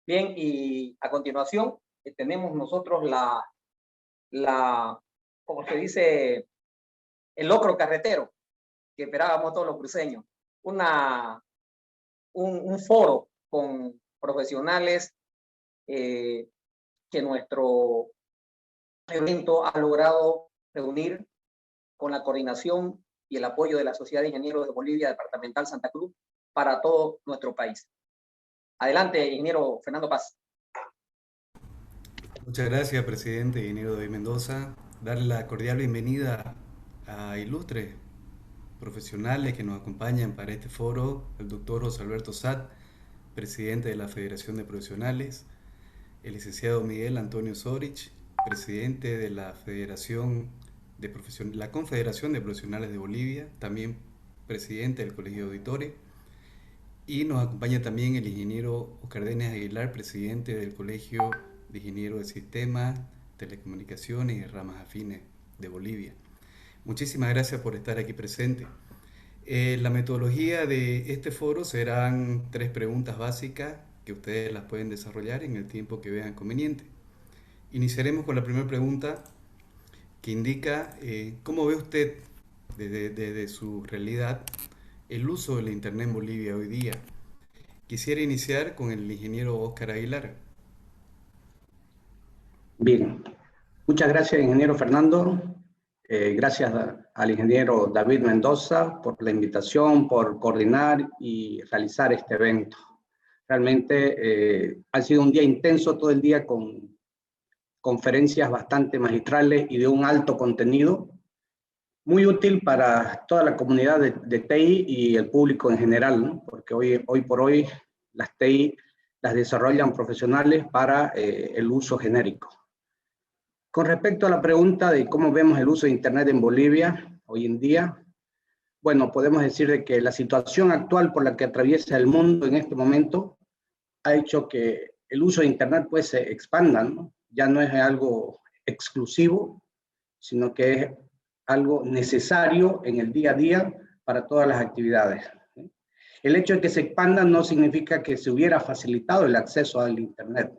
Bien, y a continuación tenemos nosotros como se dice, el locro carretero que esperábamos todos los cruceños. Un foro con profesionales que nuestro evento ha logrado reunir con la coordinación y el apoyo de la Sociedad de Ingenieros de Bolivia Departamental Santa Cruz para todo nuestro país. Adelante, ingeniero Fernando Paz. Muchas gracias, presidente ingeniero David Mendoza. Darle la cordial bienvenida a ilustres profesionales que nos acompañan para este foro, el doctor José Alberto Satt, presidente de la Federación de Profesionales, el licenciado Miguel Antonio Sorich, presidente de la la Confederación de Profesionales de Bolivia, también presidente del Colegio de Auditores, y nos acompaña también el ingeniero Oscar Denis Aguilar, presidente del Colegio de Ingenieros de Sistemas, Telecomunicaciones y Ramas Afines de Bolivia. Muchísimas gracias por estar aquí presente. La metodología de este foro serán 3 preguntas básicas que ustedes las pueden desarrollar en el tiempo que vean conveniente. Iniciaremos con la primera pregunta que indica cómo ve usted desde su realidad el uso de la Internet en Bolivia hoy día. Quisiera iniciar con el ingeniero Oscar Aguilar. Bien, muchas gracias, ingeniero Fernando. Gracias al ingeniero David Mendoza por la invitación, por coordinar y realizar este evento. Realmente ha sido un día intenso todo el día con conferencias bastante magistrales y de un alto contenido, muy útil para toda la comunidad de TI y el público en general, ¿no? Porque hoy por hoy las TI las desarrollan profesionales para el uso genérico. Con respecto a la pregunta de cómo vemos el uso de Internet en Bolivia hoy en día, bueno, podemos decir de que la situación actual por la que atraviesa el mundo en este momento ha hecho que el uso de Internet pues se expanda, ¿no? Ya no es algo exclusivo, sino que es algo necesario en el día a día para todas las actividades. El hecho de que se expanda no significa que se hubiera facilitado el acceso al Internet,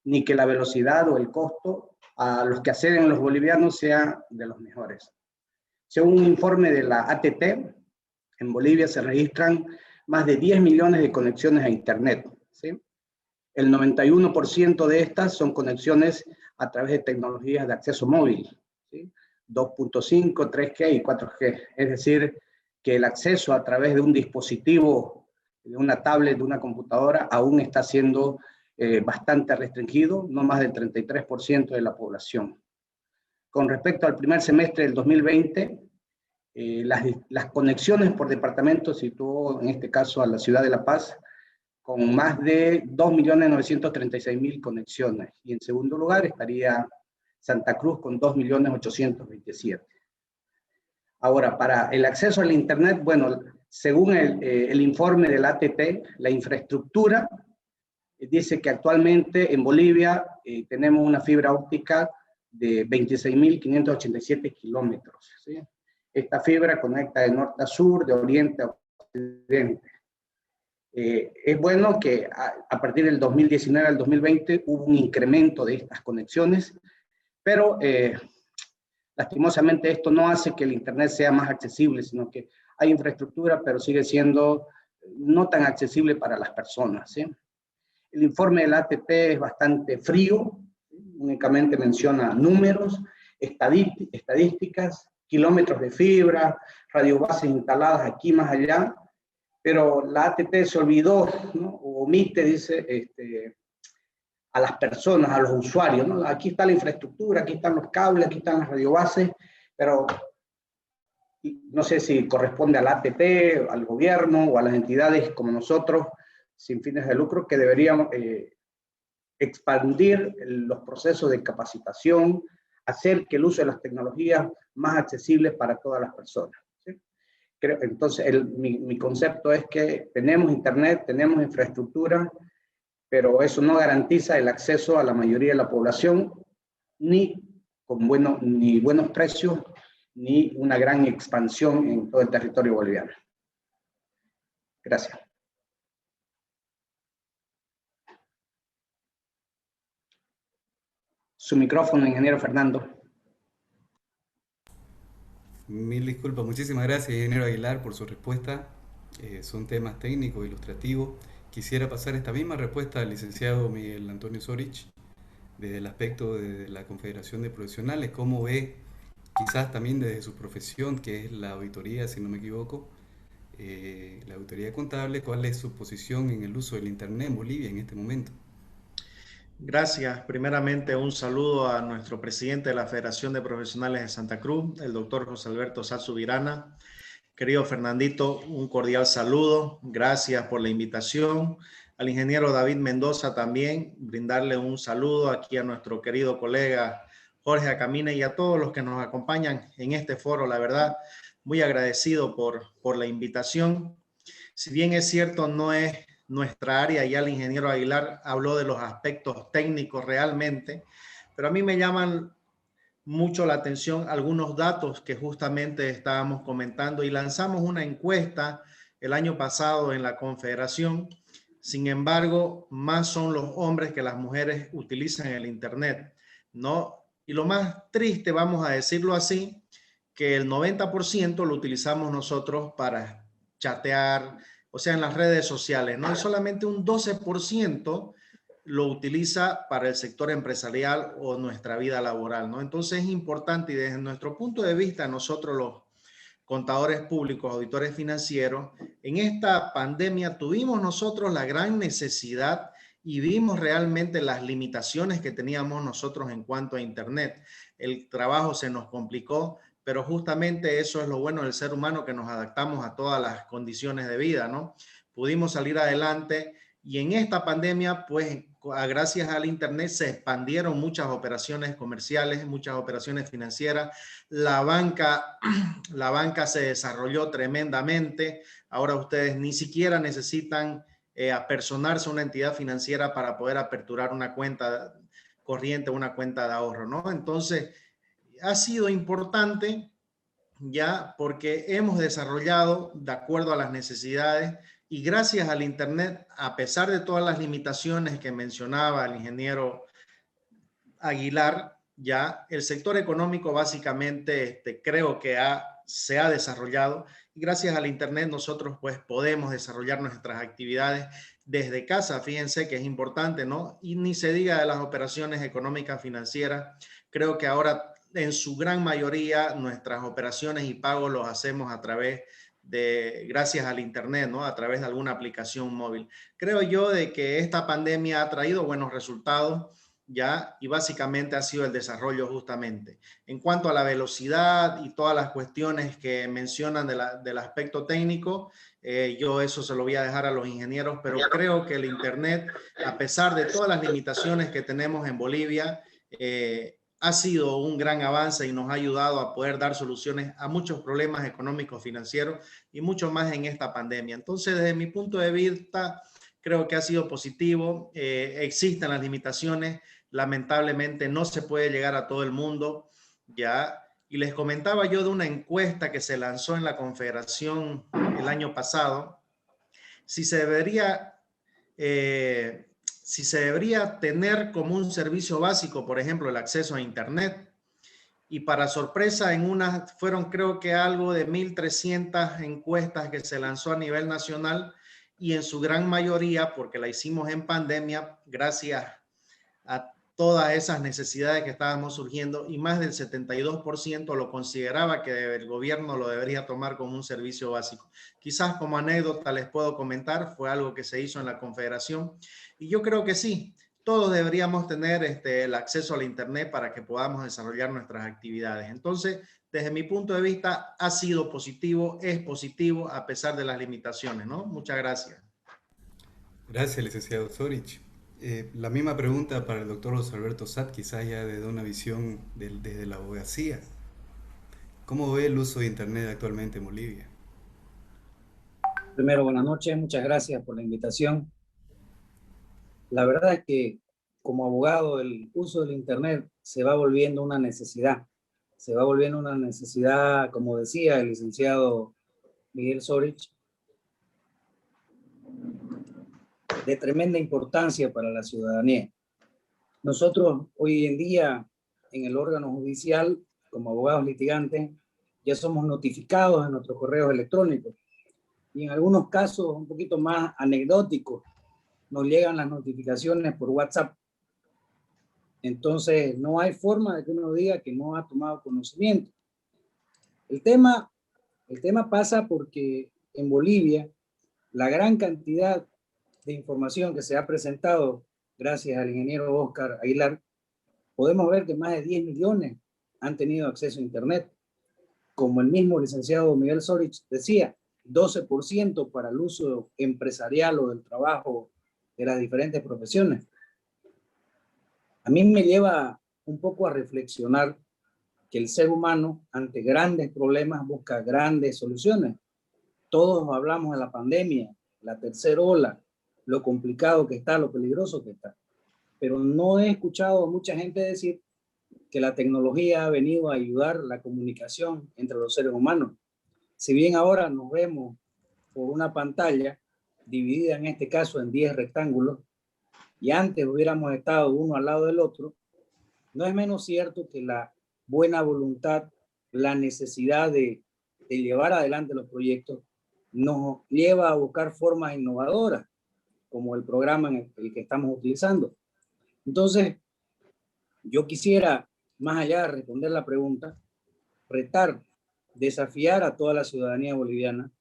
ni que la velocidad o el costo a los que acceden los bolivianos sea de los mejores. Según un informe de la ATT, en Bolivia se registran más de 10 millones de conexiones a Internet, ¿sí? El 91% de estas son conexiones a través de tecnologías de acceso móvil, ¿sí? 2.5, 3G y 4G. Es decir, que el acceso a través de un dispositivo, de una tablet, de una computadora, aún está siendo bastante restringido, no más del 33% de la población. Con respecto al primer semestre del 2020, las conexiones por departamento situó en este caso a la ciudad de La Paz con más de 2.936.000 conexiones. Y en segundo lugar estaría Santa Cruz con 2.827.000. Ahora, para el acceso al Internet, bueno, según el informe del ATT, la infraestructura dice que actualmente en Bolivia tenemos una fibra óptica de 26.587 kilómetros, ¿sí? Esta fibra conecta de norte a sur, de oriente a occidente. Es bueno que a partir del 2019 al 2020 hubo un incremento de estas conexiones, pero lastimosamente esto no hace que el Internet sea más accesible, sino que hay infraestructura, pero sigue siendo no tan accesible para las personas, ¿sí? El informe del ATT es bastante frío, únicamente menciona números, estadísticas, kilómetros de fibra, radiobases instaladas aquí más allá, pero la ATT se olvidó, ¿no? O omite, dice, a las personas, a los usuarios, ¿no? Aquí está la infraestructura, aquí están los cables, aquí están las radiobases, pero no sé si corresponde al ATT, al gobierno o a las entidades como nosotros, sin fines de lucro, que deberíamos expandir los procesos de capacitación, hacer que el uso de las tecnologías más accesibles para todas las personas, ¿sí? Entonces, mi concepto es que tenemos Internet, tenemos infraestructura, pero eso no garantiza el acceso a la mayoría de la población, ni buenos precios, ni una gran expansión en todo el territorio boliviano. Gracias. Su micrófono, ingeniero Fernando. Mil disculpas, muchísimas gracias, ingeniero Aguilar, por su respuesta. Son temas técnicos, ilustrativos. Quisiera pasar esta misma respuesta al licenciado Miguel Antonio Sorich, desde el aspecto de la Confederación de Profesionales. ¿Cómo ve, quizás también desde su profesión, que es la auditoría, si no me equivoco, la auditoría contable, cuál es su posición en el uso del Internet en Bolivia en este momento? Gracias. Primeramente, un saludo a nuestro presidente de la Federación de Profesionales de Santa Cruz, el doctor José Alberto Subirana. Querido Fernandito, un cordial saludo. Gracias por la invitación. Al ingeniero David Mendoza también, brindarle un saludo aquí a nuestro querido colega Jorge Acamine y a todos los que nos acompañan en este foro. La verdad, muy agradecido por la invitación. Si bien es cierto, no es nuestra área, ya el ingeniero Aguilar habló de los aspectos técnicos realmente, pero a mí me llaman mucho la atención algunos datos que justamente estábamos comentando y lanzamos una encuesta el año pasado en la Confederación. Sin embargo, más son los hombres que las mujeres utilizan el Internet, ¿no? Y lo más triste, vamos a decirlo así, que el 90% lo utilizamos nosotros para chatear, o sea, en las redes sociales, ¿no? Y solamente un 12% lo utiliza para el sector empresarial o nuestra vida laboral, ¿no? Entonces es importante y desde nuestro punto de vista, nosotros los contadores públicos, auditores financieros, en esta pandemia tuvimos nosotros la gran necesidad y vimos realmente las limitaciones que teníamos nosotros en cuanto a Internet. El trabajo se nos complicó, pero justamente eso es lo bueno del ser humano, que nos adaptamos a todas las condiciones de vida, ¿no? Pudimos salir adelante y en esta pandemia, pues, gracias al Internet se expandieron muchas operaciones comerciales, muchas operaciones financieras. La banca se desarrolló tremendamente. Ahora ustedes ni siquiera necesitan apersonarse a una entidad financiera para poder aperturar una cuenta corriente, una cuenta de ahorro, ¿no? Entonces, ha sido importante ya porque hemos desarrollado de acuerdo a las necesidades y gracias al Internet, a pesar de todas las limitaciones que mencionaba el ingeniero Aguilar, ya el sector económico básicamente creo que se ha desarrollado y gracias al Internet nosotros pues podemos desarrollar nuestras actividades desde casa. Fíjense que es importante, ¿no? Y ni se diga de las operaciones económicas financieras. Creo que ahora en su gran mayoría nuestras operaciones y pagos los hacemos a través gracias al Internet, ¿no? A través de alguna aplicación móvil. Creo yo de que esta pandemia ha traído buenos resultados ya, y básicamente ha sido el desarrollo justamente. En cuanto a la velocidad y todas las cuestiones que mencionan del aspecto técnico, yo eso se lo voy a dejar a los ingenieros, pero creo que el Internet, a pesar de todas las limitaciones que tenemos en Bolivia, ha sido un gran avance y nos ha ayudado a poder dar soluciones a muchos problemas económicos, financieros y mucho más en esta pandemia. Entonces, desde mi punto de vista, creo que ha sido positivo. Existen las limitaciones. Lamentablemente no se puede llegar a todo el mundo, ¿ya? Y les comentaba yo de una encuesta que se lanzó en la Confederación el año pasado, si se debería tener como un servicio básico, por ejemplo, el acceso a Internet. Y para sorpresa, en unas fueron creo que algo de 1.300 encuestas que se lanzó a nivel nacional y en su gran mayoría, porque la hicimos en pandemia, gracias a todas esas necesidades que estábamos surgiendo, y más del 72% lo consideraba que el gobierno lo debería tomar como un servicio básico. Quizás como anécdota les puedo comentar, fue algo que se hizo en la Confederación, y yo creo que sí, todos deberíamos tener el acceso al Internet para que podamos desarrollar nuestras actividades. Entonces, desde mi punto de vista, ha sido positivo, es positivo a pesar de las limitaciones, ¿no? Muchas gracias. Gracias, licenciado Sorich. La misma pregunta para el doctor José Alberto Satt, quizás ya desde una visión desde la abogacía. ¿Cómo ve el uso de Internet actualmente en Bolivia? Primero, buenas noches, muchas gracias por la invitación. La verdad es que como abogado el uso del Internet se va volviendo una necesidad. Se va volviendo una necesidad, como decía el licenciado Miguel Sorich, de tremenda importancia para la ciudadanía. Nosotros hoy en día en el órgano judicial, como abogados litigantes, ya somos notificados en nuestros correos electrónicos y en algunos casos un poquito más anecdóticos nos llegan las notificaciones por WhatsApp. Entonces no hay forma de que uno diga que no ha tomado conocimiento. El tema pasa porque en Bolivia la gran cantidad de información que se ha presentado gracias al ingeniero Oscar Aguilar, podemos ver que más de 10 millones han tenido acceso a Internet. Como el mismo licenciado Miguel Sorich decía, 12% para el uso empresarial o del trabajo de las diferentes profesiones. A mí me lleva un poco a reflexionar que el ser humano ante grandes problemas busca grandes soluciones. Todos hablamos de la pandemia, la tercera ola, lo complicado que está, lo peligroso que está. Pero no he escuchado a mucha gente decir que la tecnología ha venido a ayudar la comunicación entre los seres humanos. Si bien ahora nos vemos por una pantalla dividida en este caso en 10 rectángulos y antes hubiéramos estado uno al lado del otro, no es menos cierto que la buena voluntad, la necesidad de llevar adelante los proyectos nos lleva a buscar formas innovadoras, como el programa en el que estamos utilizando. Entonces, yo quisiera, más allá de responder la pregunta, retar, desafiar a toda la ciudadanía boliviana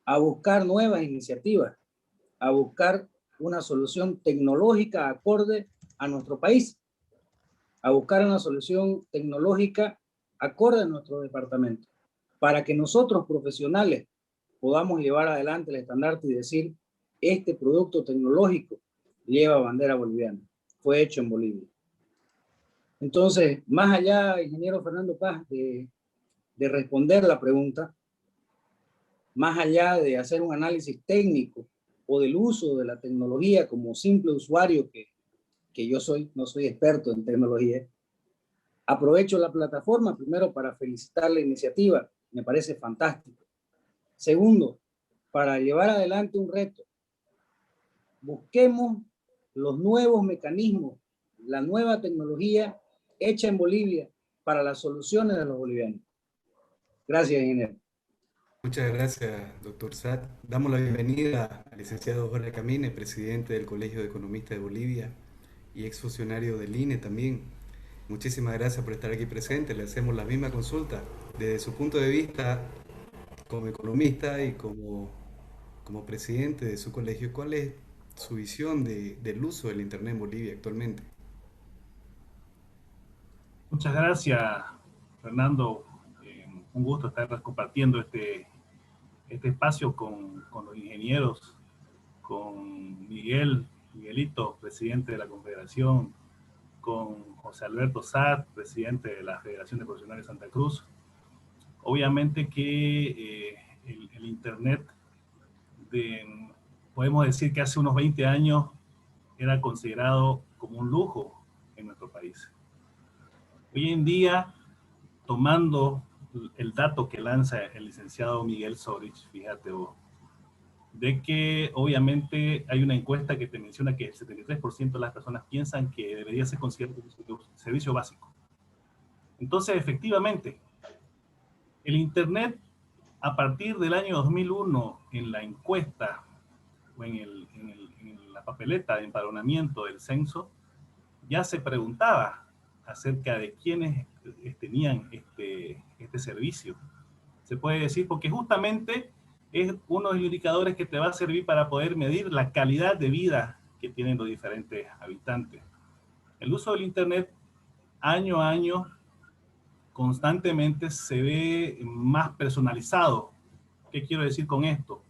a buscar nuevas iniciativas, a buscar una solución tecnológica acorde a nuestro país, a buscar una solución tecnológica acorde a nuestro departamento, para que nosotros profesionales podamos llevar adelante el estandarte y decir, este producto tecnológico lleva bandera boliviana, fue hecho en Bolivia. Entonces, más allá, ingeniero Fernando Paz, de responder la pregunta, más allá de hacer un análisis técnico o del uso de la tecnología como simple usuario que yo soy, no soy experto en tecnología, aprovecho la plataforma primero para felicitar la iniciativa, me parece fantástico. Segundo, para llevar adelante un reto, busquemos los nuevos mecanismos, la nueva tecnología hecha en Bolivia para las soluciones de los bolivianos. Gracias, ingeniero. Muchas gracias, doctor Saad. Damos la bienvenida al licenciado Jorge Camine, presidente del Colegio de Economistas de Bolivia y exfuncionario del INE también. Muchísimas gracias por estar aquí presente. Le hacemos la misma consulta. Desde su punto de vista como economista y como presidente de su colegio, ¿cuál es su visión del uso del Internet en Bolivia actualmente? Muchas gracias, Fernando. Un gusto estar compartiendo este espacio con los ingenieros, con Miguelito, presidente de la Confederación, con José Alberto Saad, presidente de la Federación de Profesionales de Santa Cruz. Obviamente que el Internet, podemos decir que hace unos 20 años era considerado como un lujo en nuestro país. Hoy en día, tomando el dato que lanza el licenciado Miguel Sorich, fíjate vos, de que obviamente hay una encuesta que te menciona que el 73% de las personas piensan que debería ser considerado un servicio básico. Entonces, efectivamente, el Internet, a partir del año 2001, en la encuesta o en la papeleta de empadronamiento del censo, ya se preguntaba acerca de quiénes tenían este servicio. Se puede decir porque justamente es uno de los indicadores que te va a servir para poder medir la calidad de vida que tienen los diferentes habitantes. El uso del Internet, año a año, constantemente se ve más personalizado. ¿Qué quiero decir con esto?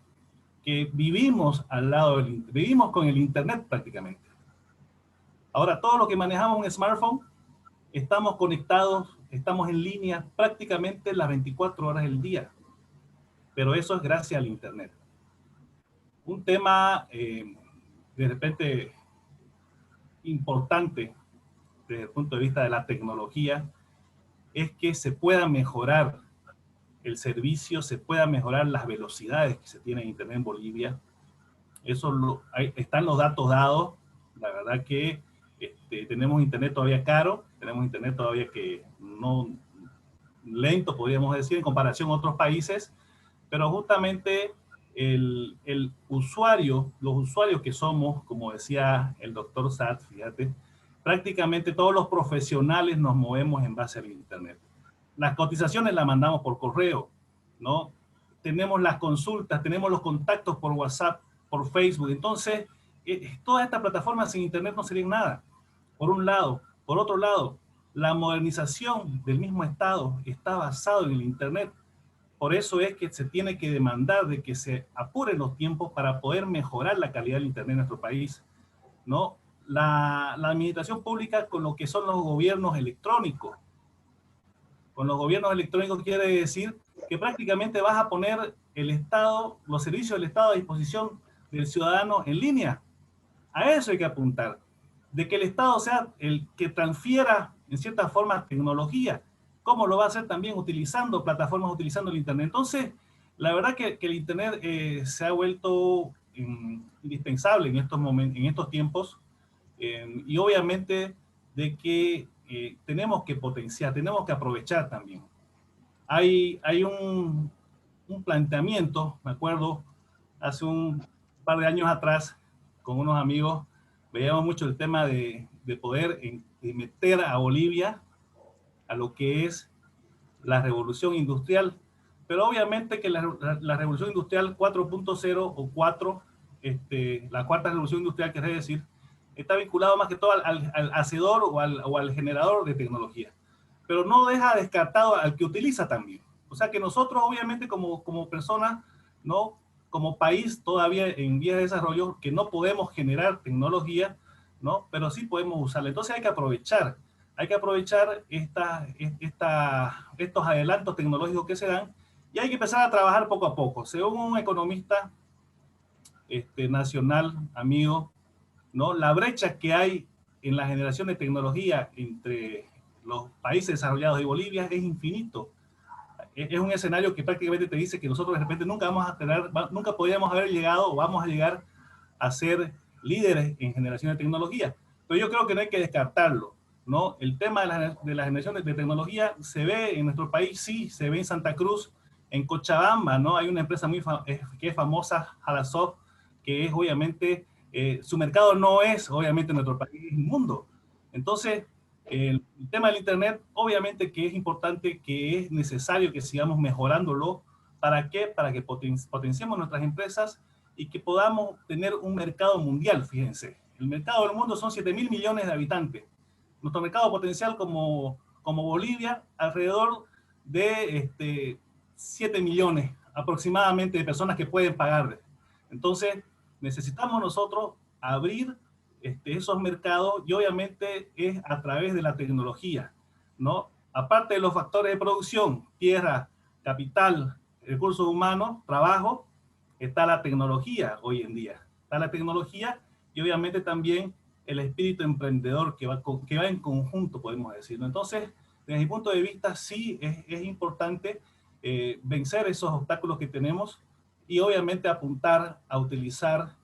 Que vivimos vivimos con el Internet prácticamente. Ahora, todo lo que manejamos un smartphone, estamos conectados, estamos en línea prácticamente las 24 horas del día. Pero eso es gracias al Internet. Un tema, de repente, importante desde el punto de vista de la tecnología, es que se pueda mejorar el servicio, se pueda mejorar las velocidades que se tienen en Internet en Bolivia. Eso están los datos dados. La verdad que tenemos internet todavía caro, tenemos internet todavía que no lento, podríamos decir, en comparación a otros países, pero justamente el usuario, los usuarios que somos, como decía el doctor Saad, fíjate, prácticamente todos los profesionales nos movemos en base al internet. Las cotizaciones las mandamos por correo, ¿no? Tenemos las consultas, tenemos los contactos por WhatsApp, por Facebook. Entonces, todas estas plataformas sin internet no serían nada, por un lado. Por otro lado, la modernización del mismo Estado está basado en el internet. Por eso es que se tiene que demandar de que se apuren los tiempos para poder mejorar la calidad del internet en nuestro país, ¿no? La administración pública con lo que son los gobiernos electrónicos. Con los gobiernos electrónicos quiere decir que prácticamente vas a poner el Estado, los servicios del Estado a disposición del ciudadano en línea. A eso hay que apuntar. De que el Estado sea el que transfiera en cierta forma tecnología. ¿Cómo lo va a hacer también? Utilizando plataformas, utilizando el internet. Entonces, la verdad que el internet se ha vuelto indispensable en estos momentos, en estos tiempos, y obviamente de que tenemos que potenciar, tenemos que aprovechar también. Hay un planteamiento, me acuerdo, hace un par de años atrás, con unos amigos, veíamos mucho el tema de poder de meter a Bolivia a lo que es la revolución industrial, pero obviamente que la revolución industrial 4.0 o 4, la cuarta revolución industrial, quiere decir, está vinculado más que todo al hacedor o al generador de tecnología, pero no deja descartado al que utiliza también. O sea que nosotros obviamente como personas, ¿no? Como país todavía en vías de desarrollo, que no podemos generar tecnología, ¿no? Pero sí podemos usarla. Entonces hay que aprovechar estos adelantos tecnológicos que se dan y hay que empezar a trabajar poco a poco. Según un economista nacional, amigo, ¿no? La brecha que hay en la generación de tecnología entre los países desarrollados y Bolivia es infinito. Es un escenario que prácticamente te dice que nosotros de repente nunca nunca podríamos haber llegado o vamos a llegar a ser líderes en generación de tecnología. Pero yo creo que no hay que descartarlo, ¿no? El tema de la generación de tecnología se ve en nuestro país, sí, se ve en Santa Cruz, en Cochabamba, ¿no? Hay una empresa que es famosa, Halasoft, que es obviamente, su mercado no es obviamente en nuestro país, es el mundo. Entonces, el tema del internet, obviamente que es importante, que es necesario que sigamos mejorándolo. ¿Para qué? Para que potenciemos nuestras empresas y que podamos tener un mercado mundial, fíjense. El mercado del mundo son 7.000 millones de habitantes. Nuestro mercado potencial como Bolivia, alrededor de 7 millones aproximadamente de personas que pueden pagar. Entonces, necesitamos nosotros abrir esos mercados y obviamente es a través de la tecnología, ¿no? Aparte de los factores de producción, tierra, capital, recursos humanos, trabajo, está la tecnología hoy en día. Está la tecnología y obviamente también el espíritu emprendedor que va en conjunto, podemos decir, ¿no? Entonces, desde mi punto de vista, sí es importante vencer esos obstáculos que tenemos y obviamente apuntar a utilizar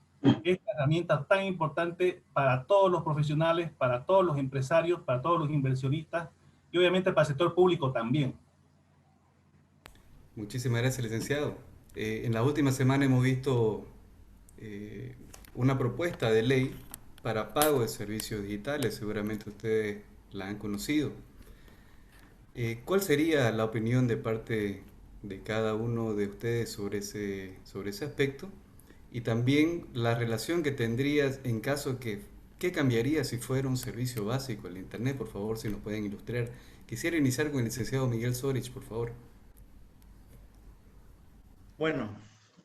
esta herramienta tan importante para todos los profesionales, para todos los empresarios, para todos los inversionistas y obviamente para el sector público también. Muchísimas gracias, licenciado. En la última semana hemos visto una propuesta de ley para pago de servicios digitales, seguramente ustedes la han conocido. ¿Cuál sería la opinión de parte de cada uno de ustedes sobre ese aspecto? Y también la relación que tendrías en caso que, ¿qué cambiaría si fuera un servicio básico el internet? Por favor, si nos pueden ilustrar. Quisiera iniciar con el licenciado Miguel Sorich, por favor. Bueno,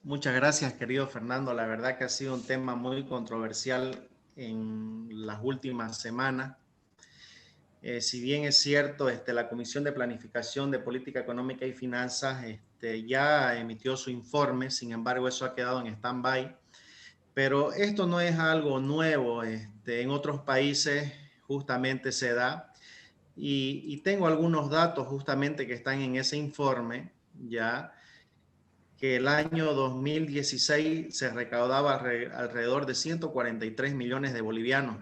muchas gracias, querido Fernando. La verdad que ha sido un tema muy controversial en las últimas semanas. Si bien es cierto, la Comisión de Planificación de Política Económica y Finanzas ya emitió su informe, sin embargo, eso ha quedado en stand-by. Pero esto no es algo nuevo, en otros países justamente se da. Y tengo algunos datos justamente que están en ese informe, ya que el año 2016 se recaudaba alrededor de 143 millones de bolivianos.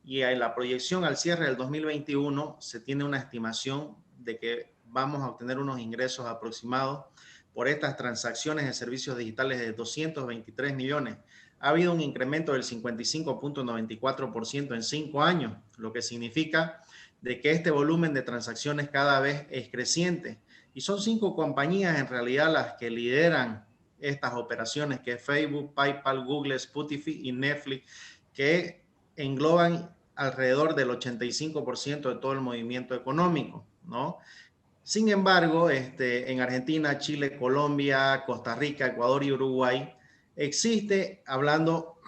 y en la proyección al cierre del 2021 se tiene una estimación de que vamos a obtener unos ingresos aproximados por estas transacciones de servicios digitales de 223 millones. Ha habido un incremento del 55.94% en 5 años, lo que significa de que este volumen de transacciones cada vez es creciente. Y son 5 compañías en realidad las que lideran estas operaciones, que es Facebook, PayPal, Google, Spotify y Netflix, que engloban alrededor del 85% de todo el movimiento económico, ¿no? Sin embargo, en Argentina, Chile, Colombia, Costa Rica, Ecuador y Uruguay, existe, hablando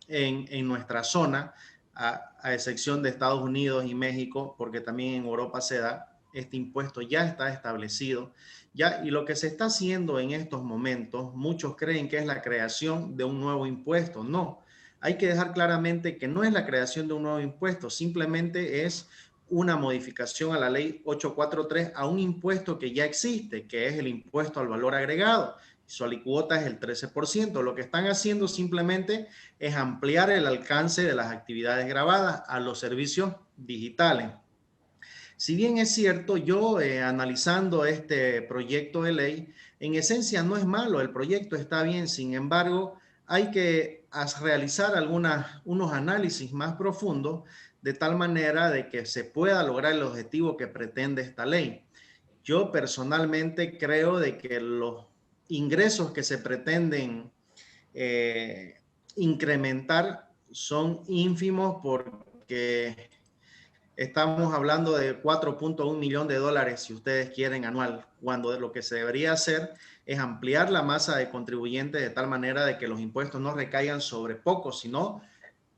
en nuestra zona, a excepción de Estados Unidos y México, porque también en Europa se da, este impuesto ya está establecido, ya, y lo que se está haciendo en estos momentos, muchos creen que es la creación de un nuevo impuesto. No, hay que dejar claramente que no es la creación de un nuevo impuesto, simplemente es una modificación a la ley 843 a un impuesto que ya existe, que es el impuesto al valor agregado. Su alícuota es el 13%. Lo que están haciendo simplemente es ampliar el alcance de las actividades grabadas a los servicios digitales. Si bien es cierto, yo analizando este proyecto de ley, en esencia no es malo, el proyecto está bien, sin embargo, hay que realizar unos análisis más profundos de tal manera de que se pueda lograr el objetivo que pretende esta ley. Yo personalmente creo de que los ingresos que se pretenden incrementar son ínfimos porque estamos hablando de 4.1 millones de dólares, si ustedes quieren, anual, cuando lo que se debería hacer es ampliar la masa de contribuyentes de tal manera de que los impuestos no recaigan sobre pocos, sino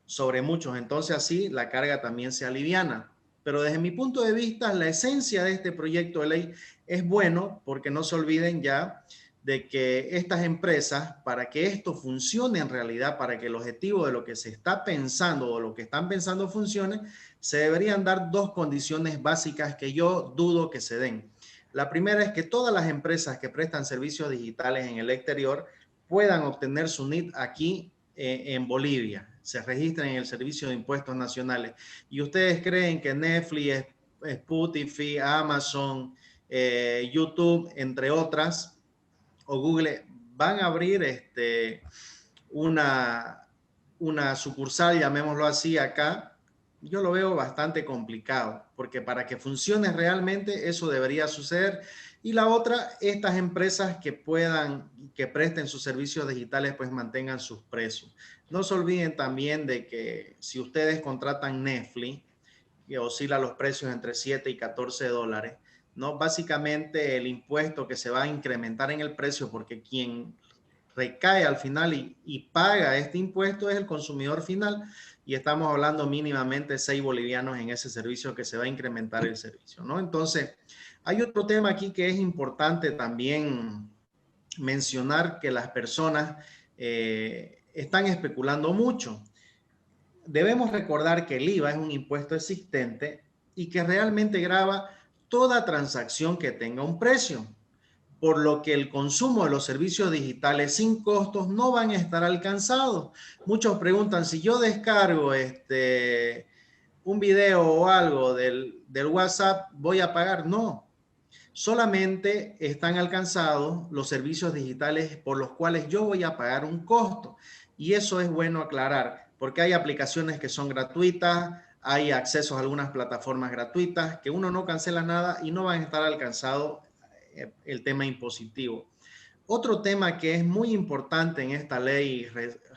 sobre muchos. Entonces así la carga también se aliviana. Pero desde mi punto de vista, la esencia de este proyecto de ley es bueno porque no se olviden ya de que estas empresas, para que esto funcione en realidad, para que el objetivo de lo que se está pensando o lo que están pensando funcione, se deberían dar 2 condiciones básicas que yo dudo que se den. La primera es que todas las empresas que prestan servicios digitales en el exterior puedan obtener su NIT aquí en Bolivia, se registren en el Servicio de Impuestos Nacionales. Y ustedes creen que Netflix, Spotify, Amazon, YouTube, entre otras, o Google, van a abrir una sucursal, llamémoslo así, acá. Yo lo veo bastante complicado, porque para que funcione realmente eso debería suceder. Y la otra, estas empresas que presten sus servicios digitales, pues mantengan sus precios. No se olviden también de que si ustedes contratan Netflix, que oscila los precios entre 7 y 14 dólares, ¿no? Básicamente el impuesto que se va a incrementar en el precio, porque quien recae al final y paga este impuesto es el consumidor final, y estamos hablando mínimamente 6 bolivianos en ese servicio que se va a incrementar el servicio, ¿no? Entonces, hay otro tema aquí que es importante también mencionar, que las personas están especulando mucho. Debemos recordar que el IVA es un impuesto existente y que realmente grava toda transacción que tenga un precio, por lo que el consumo de los servicios digitales sin costos no van a estar alcanzados. Muchos preguntan, si yo descargo un video o algo del WhatsApp, ¿voy a pagar? No. Solamente están alcanzados los servicios digitales por los cuales yo voy a pagar un costo. Y eso es bueno aclarar, porque hay aplicaciones que son gratuitas, hay accesos a algunas plataformas gratuitas, que uno no cancela nada y no van a estar alcanzados el tema impositivo. Otro tema que es muy importante en esta ley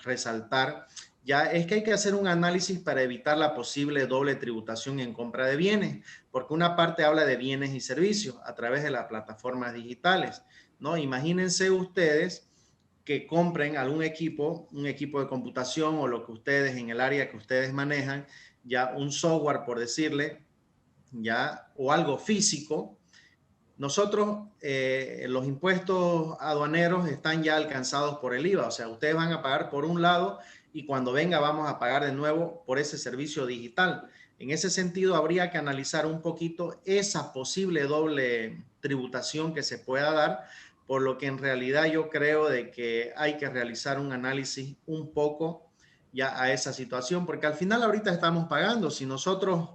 resaltar ya es que hay que hacer un análisis para evitar la posible doble tributación en compra de bienes, porque una parte habla de bienes y servicios a través de las plataformas digitales, ¿no? Imagínense ustedes que compren algún equipo, un equipo de computación o lo que ustedes en el área que ustedes manejan, ya un software por decirle, ya, o algo físico. Nosotros, los impuestos aduaneros están ya alcanzados por el IVA, o sea, ustedes van a pagar por un lado y cuando venga vamos a pagar de nuevo por ese servicio digital. En ese sentido, habría que analizar un poquito esa posible doble tributación que se pueda dar, por lo que en realidad yo creo de que hay que realizar un análisis un poco ya a esa situación, porque al final ahorita estamos pagando. Si nosotros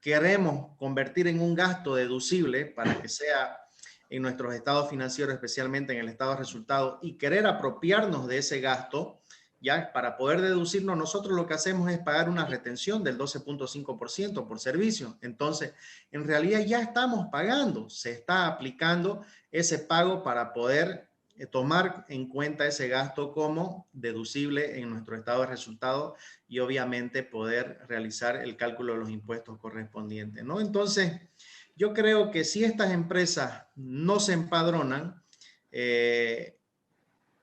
queremos convertir en un gasto deducible para que sea en nuestros estados financieros, especialmente en el estado de resultados, y querer apropiarnos de ese gasto, ya para poder deducirnos, nosotros lo que hacemos es pagar una retención del 12.5% por servicio. Entonces, en realidad ya estamos pagando, se está aplicando ese pago para poder tomar en cuenta ese gasto como deducible en nuestro estado de resultados y obviamente poder realizar el cálculo de los impuestos correspondientes, ¿no? Entonces, yo creo que si estas empresas no se empadronan,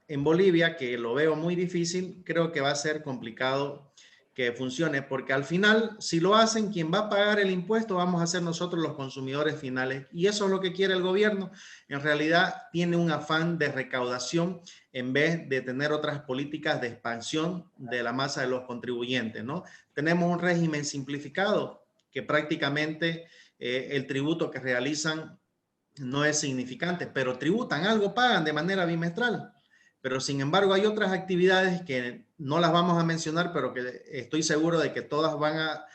en Bolivia, que lo veo muy difícil, creo que va a ser complicado que funcione, porque al final, si lo hacen, quien va a pagar el impuesto vamos a ser nosotros los consumidores finales, y eso es lo que quiere el gobierno. En realidad tiene un afán de recaudación en vez de tener otras políticas de expansión de la masa de los contribuyentes, ¿no? Tenemos un régimen simplificado que prácticamente el tributo que realizan no es significante, pero tributan algo, pagan de manera bimestral. Pero sin embargo hay otras actividades que no las vamos a mencionar, pero que estoy seguro de que todas van a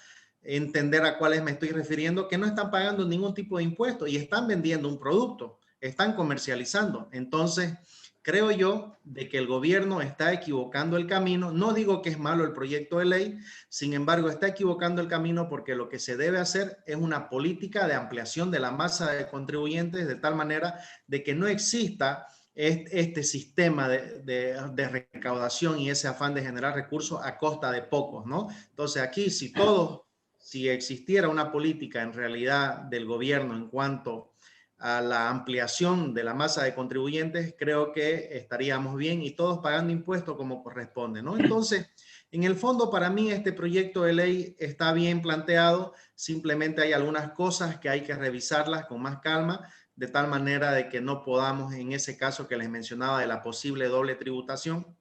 entender a cuáles me estoy refiriendo, que no están pagando ningún tipo de impuesto y están vendiendo un producto, están comercializando. Entonces, creo yo de que el gobierno está equivocando el camino. No digo que es malo el proyecto de ley, sin embargo, está equivocando el camino porque lo que se debe hacer es una política de ampliación de la masa de contribuyentes de tal manera de que no exista este sistema de recaudación y ese afán de generar recursos a costa de pocos, ¿no? Entonces aquí, si existiera una política en realidad del gobierno en cuanto a la ampliación de la masa de contribuyentes, creo que estaríamos bien y todos pagando impuestos como corresponde, ¿no? Entonces, en el fondo, para mí este proyecto de ley está bien planteado, simplemente hay algunas cosas que hay que revisarlas con más calma, de tal manera de que no podamos, en ese caso que les mencionaba de la posible doble tributación,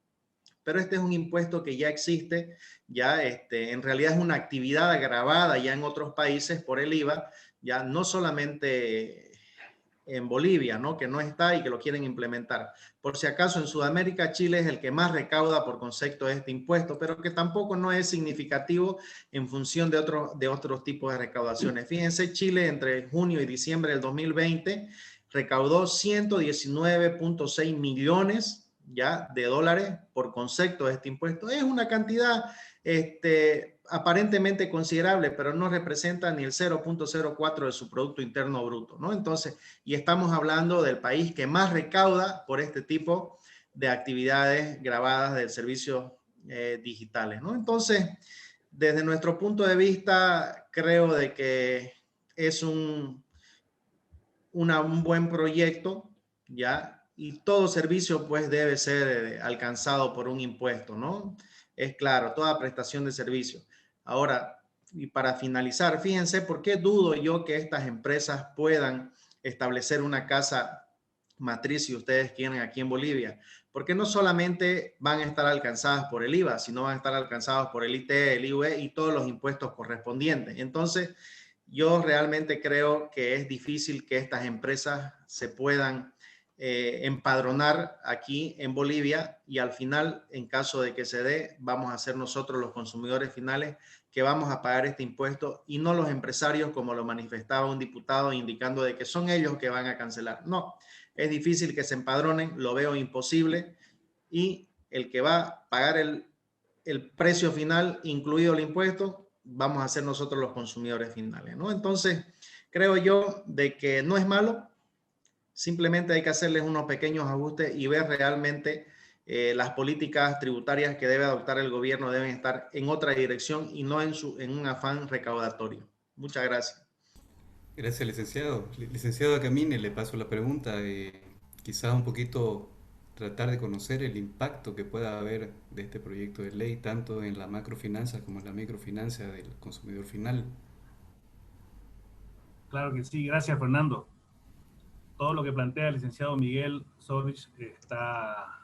pero este es un impuesto que ya existe, ya en realidad es una actividad agravada ya en otros países por el IVA, ya no solamente en Bolivia, ¿no? Que no está y que lo quieren implementar. Por si acaso, en Sudamérica, Chile es el que más recauda por concepto de este impuesto, pero que tampoco no es significativo en función de otros tipos de recaudaciones. Fíjense, Chile entre junio y diciembre del 2020 recaudó 119.6 millones ya de dólares por concepto de este impuesto. Es una cantidad aparentemente considerable, pero no representa ni el 0.04 de su Producto Interno Bruto, ¿no? Entonces, y estamos hablando del país que más recauda por este tipo de actividades grabadas de servicios digitales, ¿no? Entonces, desde nuestro punto de vista, creo de que es un buen proyecto, ¿ya? Y todo servicio, pues, debe ser alcanzado por un impuesto, ¿no? Es claro, toda prestación de servicio. Ahora, y para finalizar, fíjense por qué dudo yo que estas empresas puedan establecer una casa matriz, si ustedes quieren, aquí en Bolivia, porque no solamente van a estar alcanzadas por el IVA, sino van a estar alcanzadas por el IT, el IUE y todos los impuestos correspondientes. Entonces, yo realmente creo que es difícil que estas empresas se puedan empadronar aquí en Bolivia y al final, en caso de que se dé, vamos a ser nosotros los consumidores finales que vamos a pagar este impuesto y no los empresarios, como lo manifestaba un diputado indicando de que son ellos que van a cancelar. No, es difícil que se empadronen, lo veo imposible y el que va a pagar el precio final, incluido el impuesto, vamos a ser nosotros los consumidores finales, ¿no? Entonces, creo yo de que no es malo, simplemente hay que hacerles unos pequeños ajustes y ver realmente las políticas tributarias que debe adoptar el gobierno deben estar en otra dirección y no en un afán recaudatorio. Muchas gracias. Gracias, licenciado. Licenciado Camine, le paso la pregunta. Quizás un poquito tratar de conocer el impacto que pueda haber de este proyecto de ley, tanto en la macrofinanza como en la microfinanza del consumidor final. Claro que sí, gracias Fernando. Todo lo que plantea el licenciado Miguel Sorrich está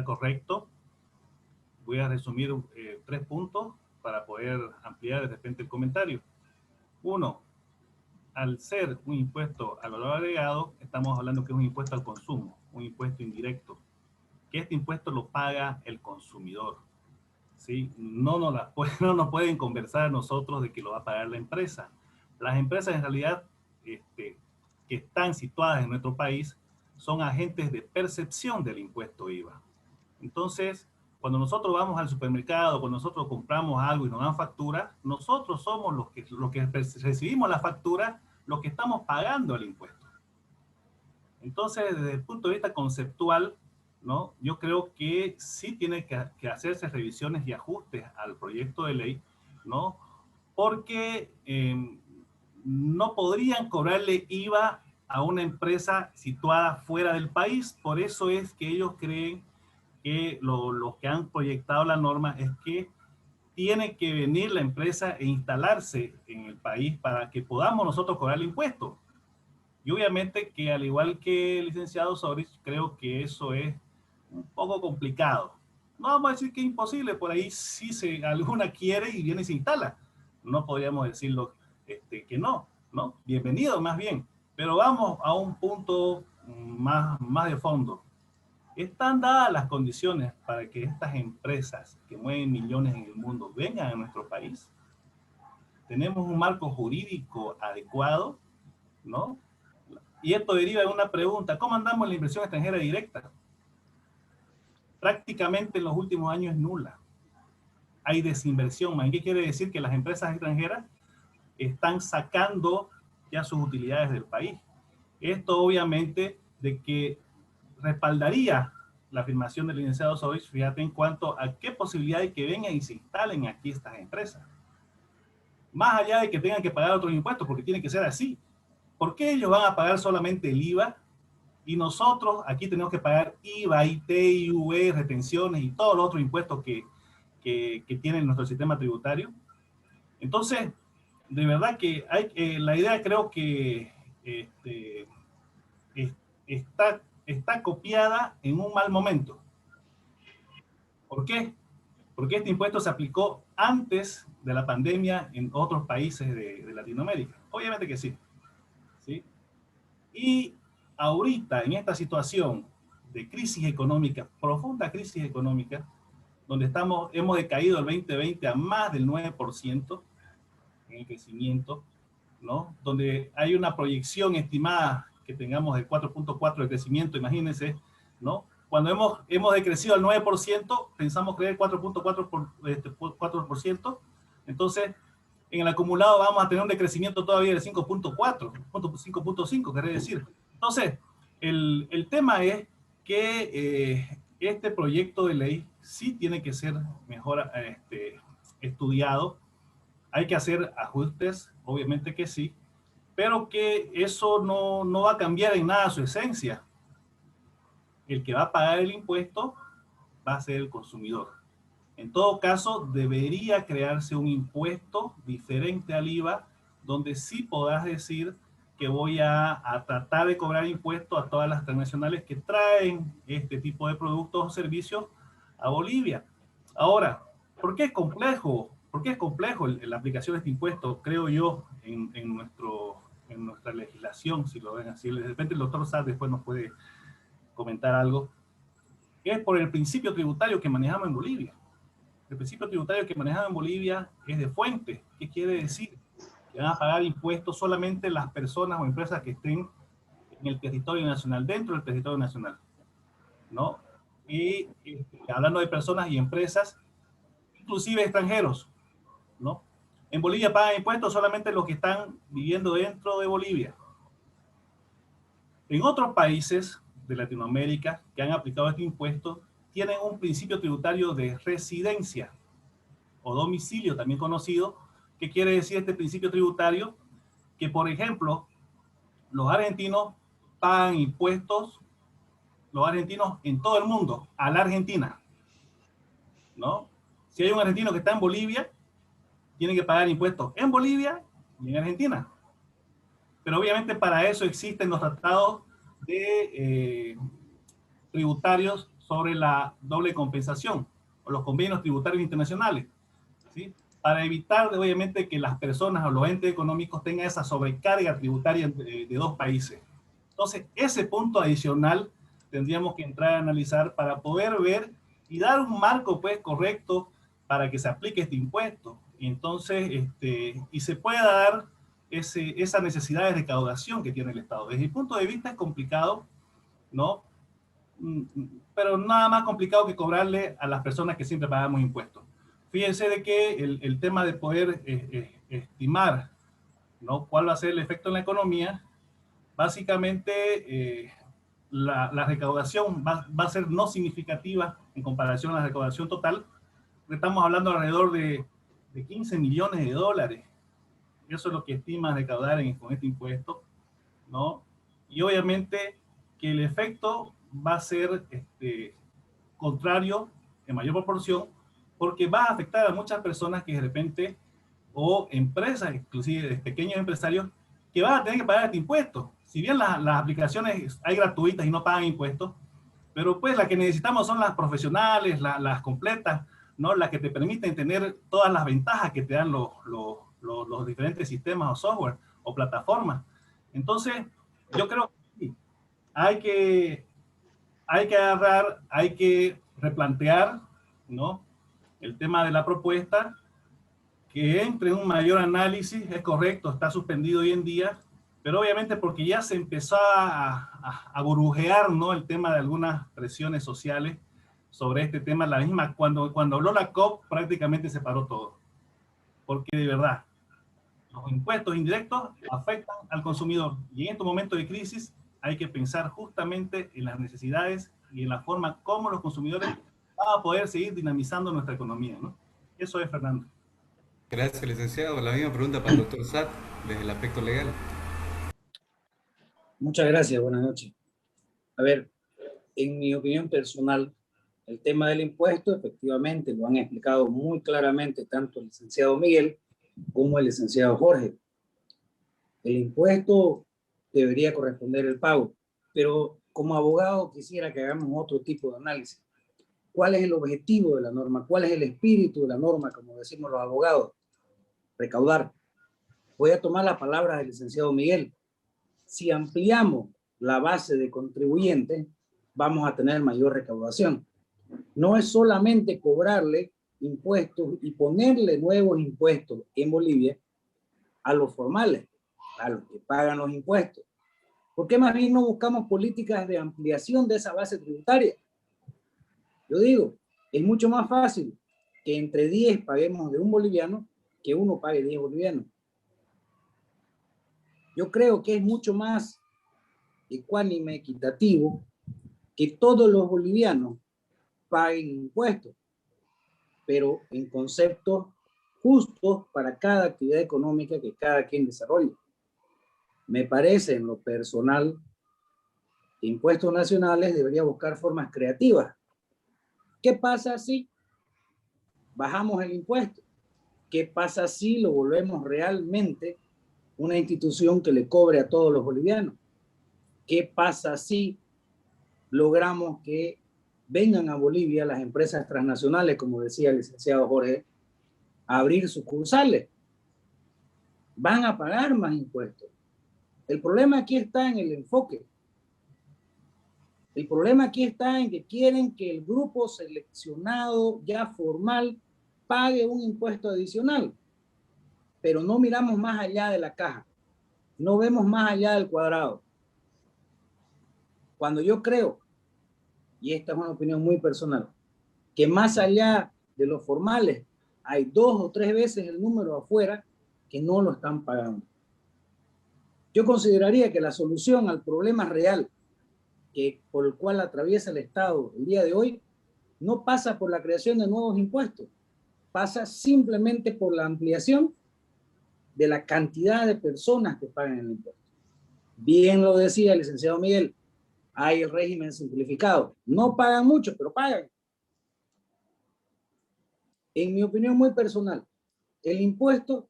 correcto. Voy a resumir 3 puntos para poder ampliar de repente el comentario. 1. Al ser un impuesto al valor agregado, estamos hablando que es un impuesto al consumo, un impuesto indirecto, que este impuesto lo paga el consumidor. ¿sí? No nos pueden conversar a nosotros de que lo va a pagar la empresa. Las empresas en realidad que están situadas en nuestro país son agentes de percepción del impuesto IVA. Entonces, cuando nosotros vamos al supermercado, cuando nosotros compramos algo y nos dan factura, nosotros somos los que recibimos la factura, los que estamos pagando el impuesto. Entonces, desde el punto de vista conceptual, ¿no? Yo creo que sí tiene que hacerse revisiones y ajustes al proyecto de ley, ¿no? Porque no podrían cobrarle IVA a una empresa situada fuera del país. Por eso es que ellos creen que los que han proyectado la norma es que tiene que venir la empresa e instalarse en el país para que podamos nosotros cobrar el impuesto. Y obviamente que al igual que el licenciado Soris, creo que eso es un poco complicado. No vamos a decir que es imposible, por ahí sí alguna quiere y viene y se instala. No podríamos decirlo que no, ¿no? Bienvenido más bien. Pero vamos a un punto más de fondo. ¿Están dadas las condiciones para que estas empresas que mueven millones en el mundo vengan a nuestro país? ¿Tenemos un marco jurídico adecuado? ¿No? Y esto deriva de una pregunta: ¿cómo andamos en la inversión extranjera directa? Prácticamente en los últimos años es nula. Hay desinversión. ¿Qué quiere decir? Que las empresas extranjeras están sacando ya sus utilidades del país. Esto obviamente de que respaldaría la afirmación del licenciado Sois, fíjate, en cuanto a qué posibilidad de que vengan y se instalen aquí estas empresas. Más allá de que tengan que pagar otros impuestos, porque tiene que ser así. ¿Por qué ellos van a pagar solamente el IVA y nosotros aquí tenemos que pagar IVA, IT, IUE, retenciones y todos los otros impuestos que tiene nuestro sistema tributario? Entonces, de verdad que la idea creo que está copiada en un mal momento. ¿Por qué? Porque este impuesto se aplicó antes de la pandemia en otros países de Latinoamérica. Obviamente que sí. ¿Sí? Y ahorita, en esta situación de crisis económica, profunda crisis económica, donde hemos decaído el 2020 a más del 9% en el crecimiento, ¿no? Donde hay una proyección estimada que tengamos de 4.4 de crecimiento, imagínense, ¿no? Cuando hemos decrecido al 9%, pensamos crecer 4.4%, entonces en el acumulado vamos a tener un decrecimiento todavía de 5.4, 5.5, querría decir. Entonces, el tema es que este proyecto de ley sí tiene que ser mejor estudiado. Hay que hacer ajustes, obviamente que sí, pero que eso no va a cambiar en nada su esencia. El que va a pagar el impuesto va a ser el consumidor. En todo caso, debería crearse un impuesto diferente al IVA, donde sí podás decir que voy a tratar de cobrar impuestos a todas las transnacionales que traen este tipo de productos o servicios a Bolivia. Ahora, ¿por qué es complejo? ¿Por qué es complejo la aplicación de este impuesto, creo yo, en nuestra legislación, si lo ven así? De repente el doctor Saad después nos puede comentar algo. Es por el principio tributario que manejamos en Bolivia. El principio tributario que manejamos en Bolivia es de fuente. ¿Qué quiere decir? Que van a pagar impuestos solamente las personas o empresas que estén en el territorio nacional, dentro del territorio nacional, ¿no? Y hablando de personas y empresas, inclusive extranjeros, ¿no? En Bolivia pagan impuestos solamente los que están viviendo dentro de Bolivia. En otros países de Latinoamérica que han aplicado este impuesto, tienen un principio tributario de residencia o domicilio, también conocido. ¿Qué quiere decir este principio tributario? Que, por ejemplo, los argentinos pagan impuestos, los argentinos en todo el mundo, a la Argentina, ¿no? Si hay un argentino que está en Bolivia, tiene que pagar impuestos en Bolivia y en Argentina. Pero obviamente para eso existen los tratados de tributarios sobre la doble compensación o los convenios tributarios internacionales, ¿sí? Para evitar obviamente que las personas o los entes económicos tengan esa sobrecarga tributaria de dos países. Entonces, ese punto adicional tendríamos que entrar a analizar para poder ver y dar un marco pues correcto para que se aplique este impuesto. Y entonces, y se pueda dar esa necesidad de recaudación que tiene el Estado. Desde mi punto de vista es complicado, ¿no? Pero nada más complicado que cobrarle a las personas que siempre pagamos impuestos. Fíjense de que el tema de poder estimar, ¿no?, cuál va a ser el efecto en la economía, básicamente la recaudación va a ser no significativa en comparación a la recaudación total. Estamos hablando alrededor de 15 millones de dólares. Eso es lo que estima recaudar con este impuesto, ¿no? Y obviamente que el efecto va a ser contrario en mayor proporción, porque va a afectar a muchas personas que de repente, o empresas, inclusive pequeños empresarios, que van a tener que pagar este impuesto. Si bien las aplicaciones hay gratuitas y no pagan impuestos, pero pues las que necesitamos son las profesionales, las completas, ¿no? Las que te permiten tener todas las ventajas que te dan los diferentes sistemas o software o plataformas. Entonces, yo creo que sí, hay que agarrar, hay que replantear, ¿no?, el tema de la propuesta, que entre en un mayor análisis. Es correcto, está suspendido hoy en día, pero obviamente porque ya se empezó a burbujear, ¿no?, el tema de algunas presiones sociales sobre este tema. La misma, cuando habló la COP, prácticamente se paró todo, porque de verdad, los impuestos indirectos afectan al consumidor, y en estos momentos de crisis hay que pensar justamente en las necesidades y en la forma como los consumidores van a poder seguir dinamizando nuestra economía, ¿no? Eso es, Fernando. Gracias, licenciado. La misma pregunta para el doctor Saad, desde el aspecto legal. Muchas gracias, buenas noches. A ver, en mi opinión personal, el tema del impuesto, efectivamente, lo han explicado muy claramente tanto el licenciado Miguel como el licenciado Jorge. El impuesto debería corresponder el pago, pero como abogado quisiera que hagamos otro tipo de análisis. ¿Cuál es el objetivo de la norma? ¿Cuál es el espíritu de la norma, como decimos los abogados? Recaudar. Voy a tomar las palabras del licenciado Miguel. Si ampliamos la base de contribuyentes, vamos a tener mayor recaudación. No es solamente cobrarle impuestos y ponerle nuevos impuestos en Bolivia a los formales, a los que pagan los impuestos. ¿Por qué más bien no buscamos políticas de ampliación de esa base tributaria? Yo digo, es mucho más fácil que entre 10 paguemos de un boliviano que uno pague 10 bolivianos. Yo creo que es mucho más ecuánime, equitativo, que todos los bolivianos paguen impuestos, pero en conceptos justos para cada actividad económica que cada quien desarrolle. Me parece, en lo personal, que Impuestos Nacionales debería buscar formas creativas. ¿Qué pasa si bajamos el impuesto? ¿Qué pasa si lo volvemos realmente una institución que le cobre a todos los bolivianos? ¿Qué pasa si logramos que vengan a Bolivia las empresas transnacionales, como decía el licenciado Jorge, a abrir sucursales? Van a pagar más impuestos. El problema aquí está en el enfoque. El problema aquí está en que quieren que el grupo seleccionado ya formal pague un impuesto adicional, pero no miramos más allá de la caja, no vemos más allá del cuadrado. Cuando yo creo, y esta es una opinión muy personal, que más allá de los formales hay 2 o 3 veces el número afuera que no lo están pagando. Yo consideraría que la solución al problema real por el cual atraviesa el Estado el día de hoy no pasa por la creación de nuevos impuestos, pasa simplemente por la ampliación de la cantidad de personas que pagan el impuesto. Bien lo decía el licenciado Miguel, hay el régimen simplificado. No pagan mucho, pero pagan. En mi opinión muy personal, el impuesto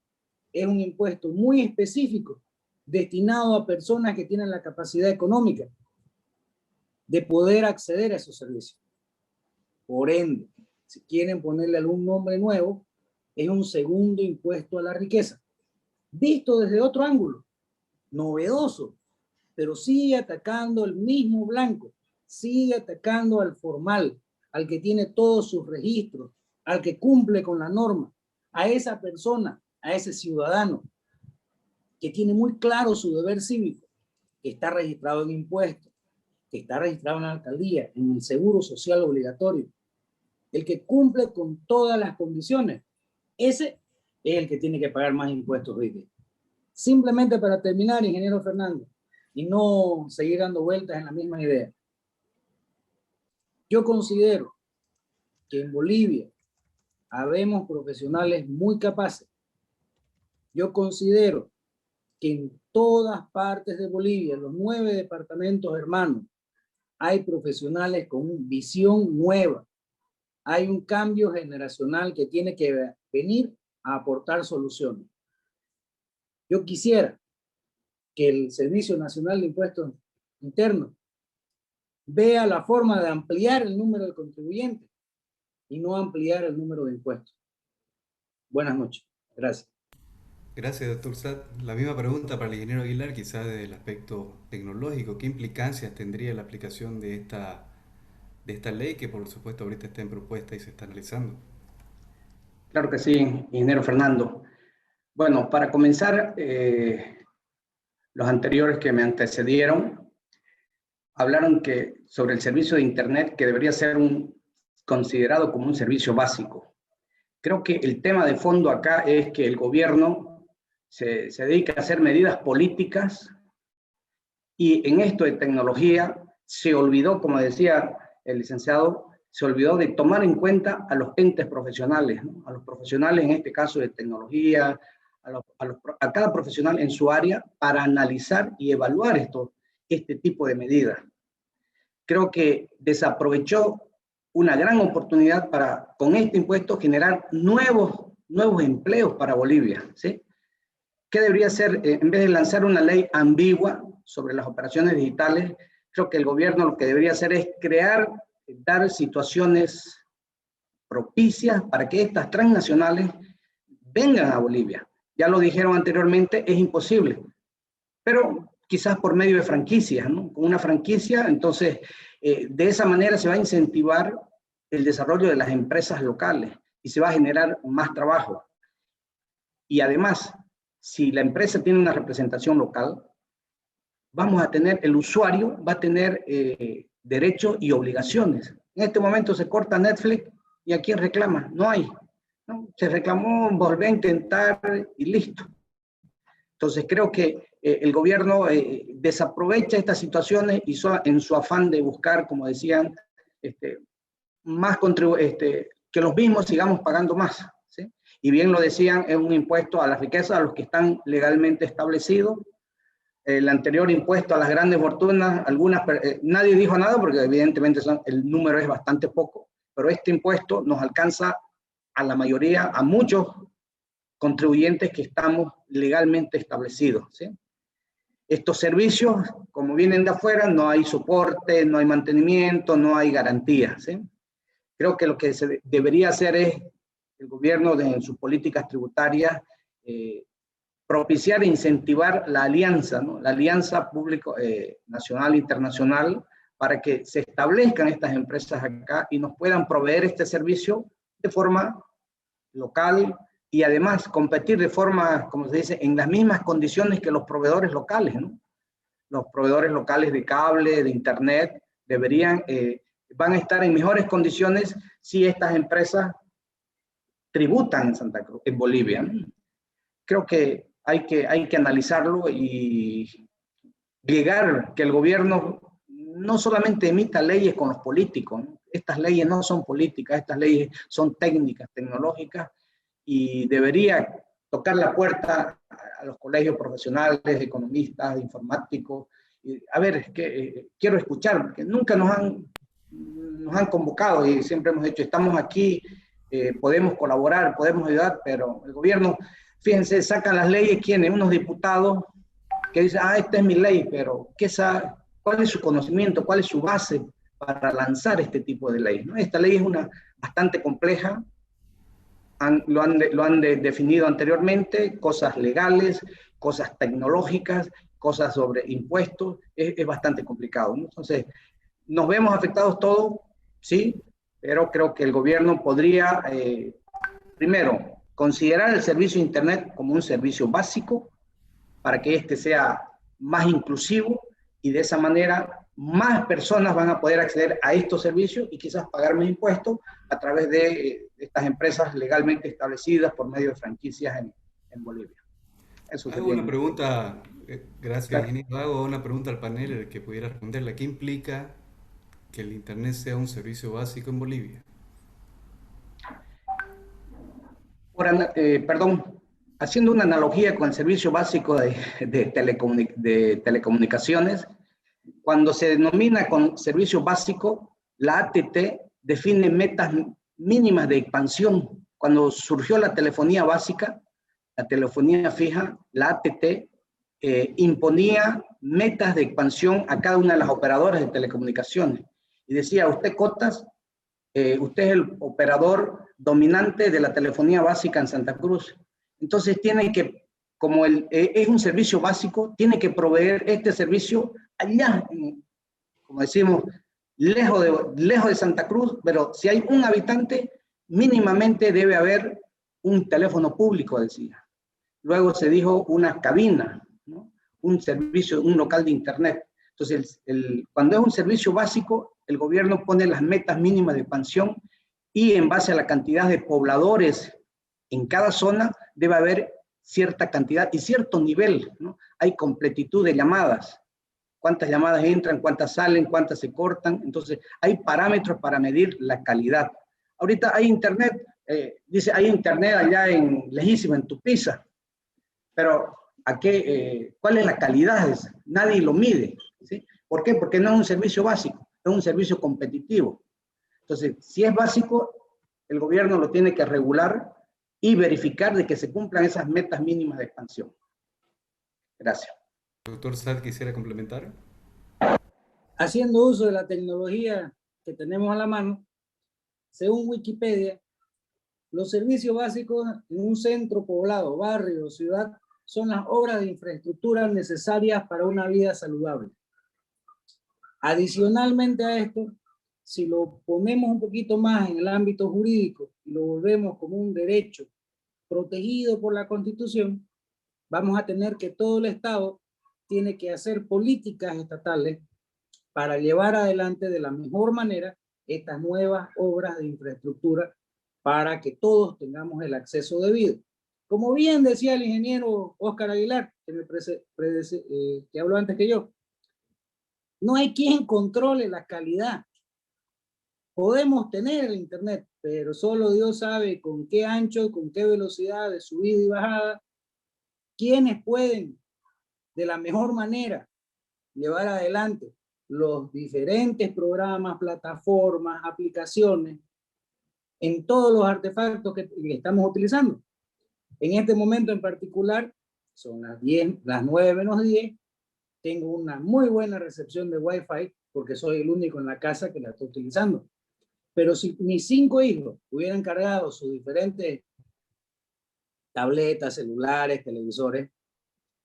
es un impuesto muy específico destinado a personas que tienen la capacidad económica de poder acceder a esos servicios. Por ende, si quieren ponerle algún nombre nuevo, es un segundo impuesto a la riqueza, visto desde otro ángulo, novedoso, pero sigue atacando el mismo blanco, sigue atacando al formal, al que tiene todos sus registros, al que cumple con la norma, a esa persona, a ese ciudadano que tiene muy claro su deber cívico, que está registrado en impuestos, que está registrado en la alcaldía, en el seguro social obligatorio, el que cumple con todas las condiciones, ese es el que tiene que pagar más impuestos hoy día. Simplemente para terminar, ingeniero Fernando, y no seguir dando vueltas en la misma idea. Yo considero que en Bolivia habemos profesionales muy capaces. Yo considero que en todas partes de Bolivia, los 9 departamentos hermanos, hay profesionales con visión nueva. Hay un cambio generacional que tiene que venir a aportar soluciones. Yo quisiera que el Servicio Nacional de Impuestos Internos vea la forma de ampliar el número de contribuyentes y no ampliar el número de impuestos. Buenas noches. Gracias. Gracias, doctor Saad. La misma pregunta para el ingeniero Aguilar, quizás desde el aspecto tecnológico. ¿Qué implicancias tendría la aplicación de esta ley que por supuesto ahorita está en propuesta y se está analizando? Claro que sí, ingeniero Fernando. Bueno, para comenzar, los anteriores que me antecedieron hablaron sobre el servicio de Internet que debería ser considerado como un servicio básico. Creo que el tema de fondo acá es que el gobierno se dedica a hacer medidas políticas y en esto de tecnología se olvidó, como decía el licenciado, se olvidó de tomar en cuenta a los entes profesionales, ¿no? A los profesionales en este caso de tecnología, a cada profesional en su área para analizar y evaluar este tipo de medidas. Creo que desaprovechó una gran oportunidad para, con este impuesto, generar nuevos empleos para Bolivia, ¿sí? ¿Qué debería hacer? En vez de lanzar una ley ambigua sobre las operaciones digitales, creo que el gobierno lo que debería hacer es dar situaciones propicias para que estas transnacionales vengan a Bolivia. Ya lo dijeron anteriormente, es imposible, pero quizás por medio de franquicias, ¿no? Con una franquicia, entonces, de esa manera se va a incentivar el desarrollo de las empresas locales y se va a generar más trabajo. Y además, si la empresa tiene una representación local, el usuario va a tener derechos y obligaciones. En este momento se corta Netflix y ¿a quién reclama? No hay, ¿no? Se reclamó, volvió a intentar y listo. Entonces creo que el gobierno desaprovecha estas situaciones y en su afán de buscar, como decían, que los mismos sigamos pagando más, ¿sí? Y bien lo decían, es un impuesto a la riqueza, a los que están legalmente establecidos. El anterior impuesto a las grandes fortunas, nadie dijo nada porque evidentemente el número es bastante poco, pero este impuesto nos alcanza a la mayoría, a muchos contribuyentes que estamos legalmente establecidos, ¿sí? Estos servicios, como vienen de afuera, no hay soporte, no hay mantenimiento, no hay garantía, ¿sí? Creo que lo que se debería hacer es el gobierno en sus políticas tributarias propiciar e incentivar la alianza, ¿no? La alianza público nacional e internacional para que se establezcan estas empresas acá y nos puedan proveer este servicio de forma local y además competir de forma, como se dice, en las mismas condiciones que los proveedores locales, ¿no? Los proveedores locales de cable, de internet, van a estar en mejores condiciones si estas empresas tributan en Santa Cruz, en Bolivia, ¿no? Creo que hay que analizarlo y llegar que el gobierno no solamente emita leyes con los políticos, ¿no? Estas leyes no son políticas, estas leyes son técnicas, tecnológicas, y debería tocar la puerta a los colegios profesionales, economistas, informáticos, y a ver, quiero escuchar, porque nunca nos han convocado y siempre hemos dicho, estamos aquí, podemos colaborar, podemos ayudar, pero el gobierno, fíjense, sacan las leyes, ¿quiénes? Unos diputados que dicen, esta es mi ley, pero ¿cuál es su conocimiento? ¿Cuál es su base para lanzar este tipo de ley, ¿no? Esta ley es bastante compleja, lo han definido anteriormente, cosas legales, cosas tecnológicas, cosas sobre impuestos, es bastante complicado, ¿no? Entonces, nos vemos afectados todos, ¿sí? pero creo que el gobierno podría, primero, considerar el servicio de Internet como un servicio básico para que este sea más inclusivo y de esa manera más personas van a poder acceder a estos servicios y quizás pagar más impuestos a través de estas empresas legalmente establecidas por medio de franquicias en Bolivia. Eso Hago sería. una pregunta, gracias, Claro. ingeniero. Hago una pregunta al panel, el que pudiera responderla. ¿Qué implica que el Internet sea un servicio básico en Bolivia? Perdón, haciendo una analogía con el servicio básico de telecomunicaciones, cuando se denomina con servicio básico, la ATT define metas mínimas de expansión. Cuando surgió la telefonía básica, la telefonía fija, la ATT imponía metas de expansión a cada una de las operadoras de telecomunicaciones. Y decía, usted Cotas, usted es el operador dominante de la telefonía básica en Santa Cruz. Entonces tiene que, como es un servicio básico, tiene que proveer este servicio allá, como decimos, lejos de Santa Cruz, pero si hay un habitante, mínimamente debe haber un teléfono público, decía. Luego se dijo una cabina, ¿no? Un servicio, un local de internet. Entonces, cuando es un servicio básico, el gobierno pone las metas mínimas de expansión y en base a la cantidad de pobladores en cada zona debe haber cierta cantidad y cierto nivel, ¿no? Hay completitud de llamadas. Cuántas llamadas entran, cuántas salen, cuántas se cortan. Entonces, hay parámetros para medir la calidad. Ahorita hay internet, dice, hay internet allá lejísimo, en Tupiza, pero ¿cuál es la calidad? Nadie lo mide, ¿sí? ¿Por qué? Porque no es un servicio básico, es un servicio competitivo. Entonces, si es básico, el gobierno lo tiene que regular y verificar de que se cumplan esas metas mínimas de expansión. Gracias. Doctor Sad, ¿quisiera complementar? Haciendo uso de la tecnología que tenemos a la mano, según Wikipedia, los servicios básicos en un centro poblado, barrio o ciudad son las obras de infraestructura necesarias para una vida saludable. Adicionalmente a esto, si lo ponemos un poquito más en el ámbito jurídico y lo volvemos como un derecho protegido por la Constitución, vamos a tener que todo el Estado tiene que hacer políticas estatales para llevar adelante de la mejor manera estas nuevas obras de infraestructura para que todos tengamos el acceso debido. Como bien decía el ingeniero Óscar Aguilar, que habló antes que yo, no hay quien controle la calidad. Podemos tener el internet, pero solo Dios sabe con qué ancho, con qué velocidad de subida y bajada, quiénes pueden de la mejor manera llevar adelante los diferentes programas, plataformas, aplicaciones, en todos los artefactos que estamos utilizando. En este momento en particular, son las 9 menos 10, tengo una muy buena recepción de Wi-Fi porque soy el único en la casa que la está utilizando. Pero si mis 5 hijos hubieran cargado sus diferentes tabletas, celulares, televisores,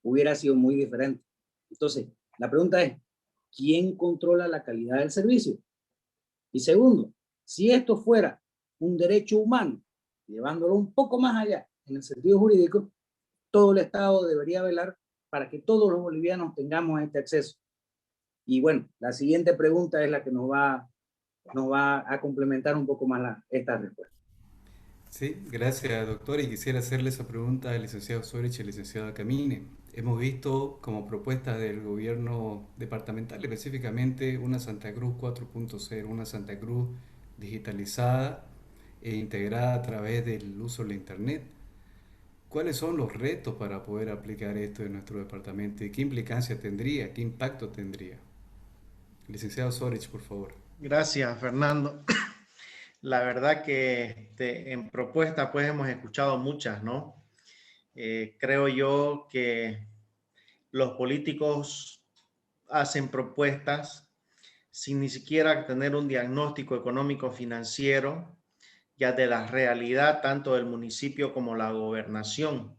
hubiera sido muy diferente. Entonces, la pregunta es, ¿quién controla la calidad del servicio? Y segundo, si esto fuera un derecho humano, llevándolo un poco más allá en el sentido jurídico, todo el Estado debería velar para que todos los bolivianos tengamos este acceso. Y bueno, la siguiente pregunta es la que nos va a complementar un poco más esta respuesta. Sí, gracias, doctor. Y quisiera hacerle esa pregunta al licenciado Sorich y al licenciado Camine. Hemos visto como propuesta del gobierno departamental, específicamente una Santa Cruz 4.0, una Santa Cruz digitalizada e integrada a través del uso de la Internet. ¿Cuáles son los retos para poder aplicar esto en nuestro departamento y qué implicancia tendría, qué impacto tendría? Licenciado Sorich, por favor. Gracias, Fernando. La verdad que en propuestas pues hemos escuchado muchas, ¿no? Creo yo que los políticos hacen propuestas sin ni siquiera tener un diagnóstico económico financiero ya de la realidad tanto del municipio como la gobernación.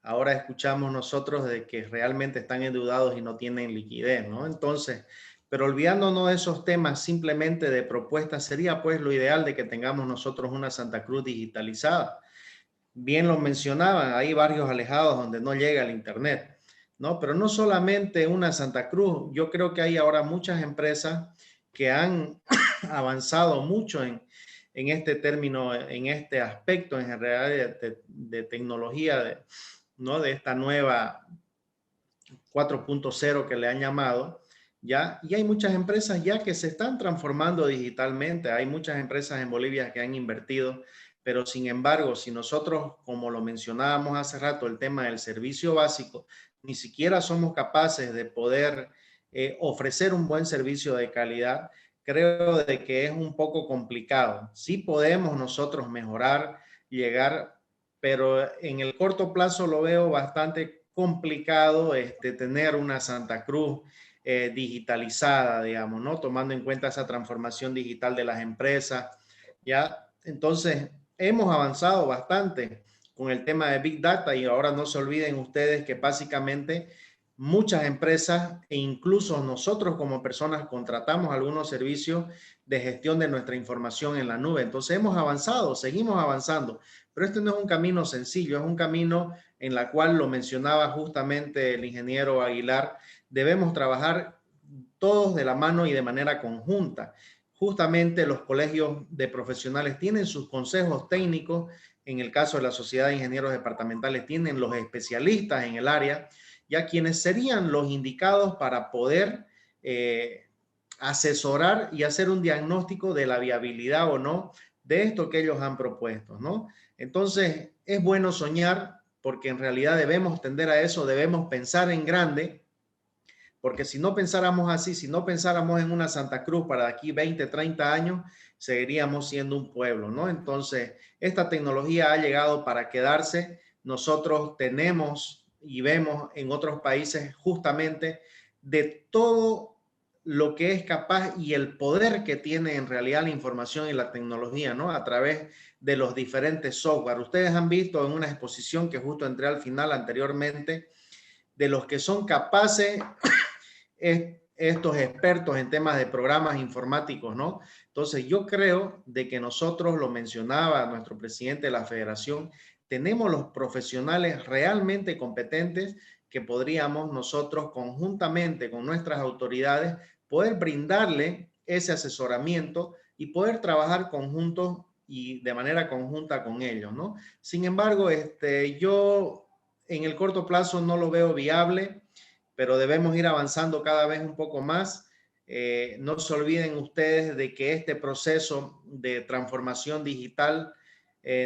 Ahora escuchamos nosotros de que realmente están endeudados y no tienen liquidez, ¿no? Entonces, pero olvidándonos de esos temas simplemente de propuestas, sería pues lo ideal de que tengamos nosotros una Santa Cruz digitalizada. Bien lo mencionaban, hay barrios alejados donde no llega el internet, ¿no? Pero no solamente una Santa Cruz, yo creo que hay ahora muchas empresas que han avanzado mucho en este término, en este aspecto en realidad de tecnología, ¿no? De esta nueva 4.0 que le han llamado, ¿ya? Y hay muchas empresas ya que se están transformando digitalmente. Hay muchas empresas en Bolivia que han invertido, pero sin embargo, si nosotros, como lo mencionábamos hace rato, el tema del servicio básico, ni siquiera somos capaces de poder ofrecer un buen servicio de calidad, creo de que es un poco complicado. Sí podemos nosotros mejorar, llegar, pero en el corto plazo lo veo bastante complicado tener una Santa Cruz digitalizada, digamos, ¿no? Tomando en cuenta esa transformación digital de las empresas, ¿ya? Entonces, hemos avanzado bastante con el tema de Big Data y ahora no se olviden ustedes que básicamente muchas empresas e incluso nosotros como personas contratamos algunos servicios de gestión de nuestra información en la nube. Entonces, hemos avanzado, seguimos avanzando, pero este no es un camino sencillo, es un camino en la cual lo mencionaba justamente el ingeniero Aguilar, debemos trabajar todos de la mano y de manera conjunta. Justamente los colegios de profesionales tienen sus consejos técnicos, en el caso de la Sociedad de Ingenieros Departamentales tienen los especialistas en el área, ya quienes serían los indicados para poder asesorar y hacer un diagnóstico de la viabilidad o no de esto que ellos han propuesto, ¿no? Entonces, es bueno soñar porque en realidad debemos tender a eso, debemos pensar en grande, porque si no pensáramos así, si no pensáramos en una Santa Cruz para aquí 20, 30 años, seguiríamos siendo un pueblo, ¿no? Entonces, esta tecnología ha llegado para quedarse. Nosotros tenemos y vemos en otros países justamente de todo lo que es capaz y el poder que tiene en realidad la información y la tecnología, ¿no? A través de los diferentes software. Ustedes han visto en una exposición que justo entré al final anteriormente, de los que son capaces estos expertos en temas de programas informáticos, ¿no? Entonces yo creo de que nosotros, lo mencionaba nuestro presidente de la federación, tenemos los profesionales realmente competentes que podríamos nosotros conjuntamente con nuestras autoridades poder brindarle ese asesoramiento y poder trabajar conjuntos y de manera conjunta con ellos, ¿no? Sin embargo, yo en el corto plazo no lo veo viable, pero debemos ir avanzando cada vez un poco más. No se olviden ustedes de que este proceso de transformación digital,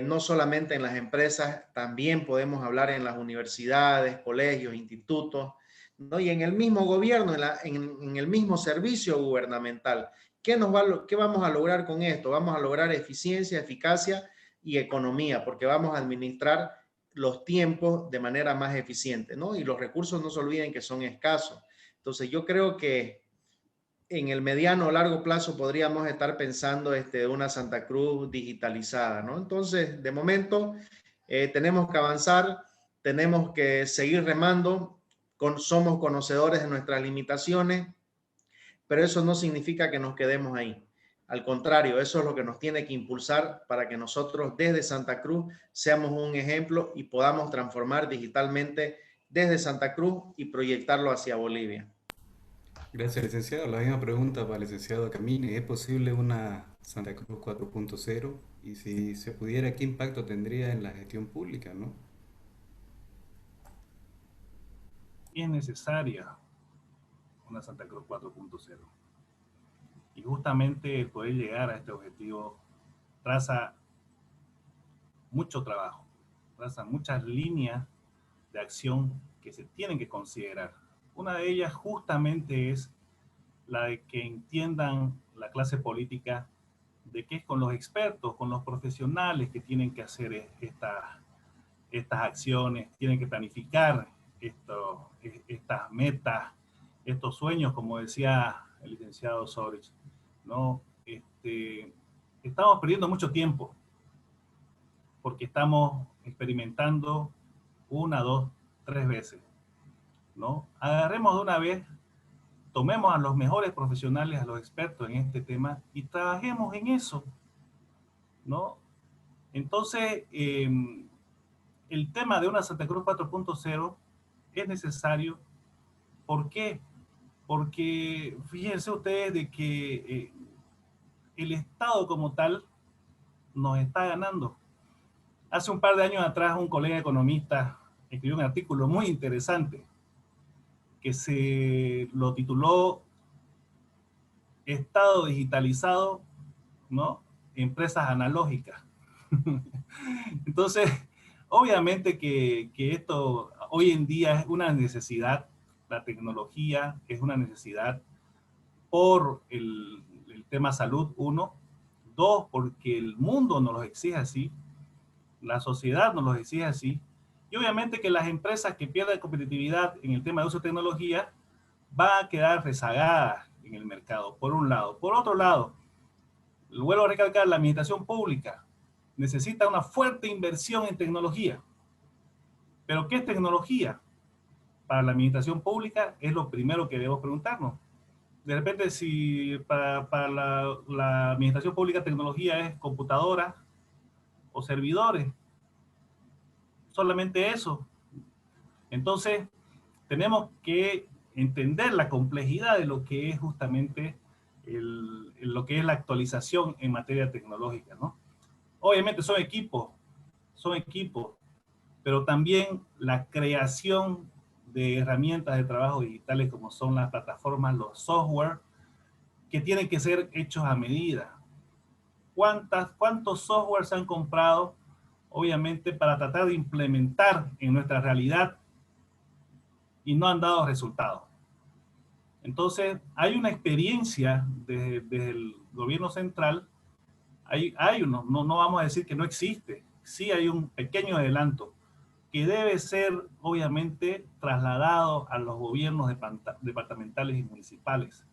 no solamente en las empresas, también podemos hablar en las universidades, colegios, institutos, ¿no? Y en el mismo gobierno, en el mismo servicio gubernamental. ¿Qué vamos a lograr con esto? Vamos a lograr eficiencia, eficacia y economía, porque vamos a administrar los tiempos de manera más eficiente, ¿no? Y los recursos no se olviden que son escasos. Entonces yo creo que en el mediano o largo plazo podríamos estar pensando una Santa Cruz digitalizada, ¿no? Entonces, de momento, tenemos que avanzar, tenemos que seguir remando, somos conocedores de nuestras limitaciones, pero eso no significa que nos quedemos ahí. Al contrario, eso es lo que nos tiene que impulsar para que nosotros desde Santa Cruz seamos un ejemplo y podamos transformar digitalmente desde Santa Cruz y proyectarlo hacia Bolivia. Gracias, licenciado. La misma pregunta para el licenciado Camine. ¿Es posible una Santa Cruz 4.0? Y si se pudiera, ¿qué impacto tendría en la gestión pública, no? Es necesaria una Santa Cruz 4.0. Y justamente el poder llegar a este objetivo traza mucho trabajo, traza muchas líneas de acción que se tienen que considerar. Una de ellas justamente es la de que entiendan la clase política de que es con los expertos, con los profesionales que tienen que hacer estas acciones, tienen que planificar estas metas, estos sueños, como decía el licenciado Sorich, ¿no? Estamos perdiendo mucho tiempo porque estamos experimentando 1, 2, 3 veces, ¿no? Agarremos de una vez tomemos a los mejores profesionales, a los expertos en este tema y trabajemos en eso, ¿no? Entonces, el tema de una Santa Cruz 4.0 es necesario. ¿Por qué? Porque fíjense ustedes de que el Estado como tal nos está ganando. Hace un par de años atrás un colega economista escribió un artículo muy interesante que se lo tituló Estado digitalizado, ¿no? Empresas analógicas. Entonces, obviamente que esto hoy en día es una necesidad, la tecnología es una necesidad por el tema salud, uno, dos, porque el mundo nos lo exige así, la sociedad nos lo exige así, y obviamente que las empresas que pierden competitividad en el tema de uso de tecnología van a quedar rezagadas en el mercado, por un lado. Por otro lado, vuelvo a recalcar, la administración pública necesita una fuerte inversión en tecnología. ¿Pero qué es tecnología? Para la administración pública es lo primero que debemos preguntarnos. De repente, si para la administración pública tecnología es computadoras o servidores, solamente eso. Entonces, tenemos que entender la complejidad de lo que es justamente lo que es la actualización en materia tecnológica, ¿no? Obviamente son equipos, pero también la creación de herramientas de trabajo digitales como son las plataformas, los software, que tienen que ser hechos a medida. ¿Cuántos software se han comprado, obviamente, para tratar de implementar en nuestra realidad y no han dado resultados? Entonces, hay una experiencia desde el gobierno central, no vamos a decir que no existe, sí hay un pequeño adelanto que debe ser, obviamente, trasladado a los gobiernos departamentales y municipales.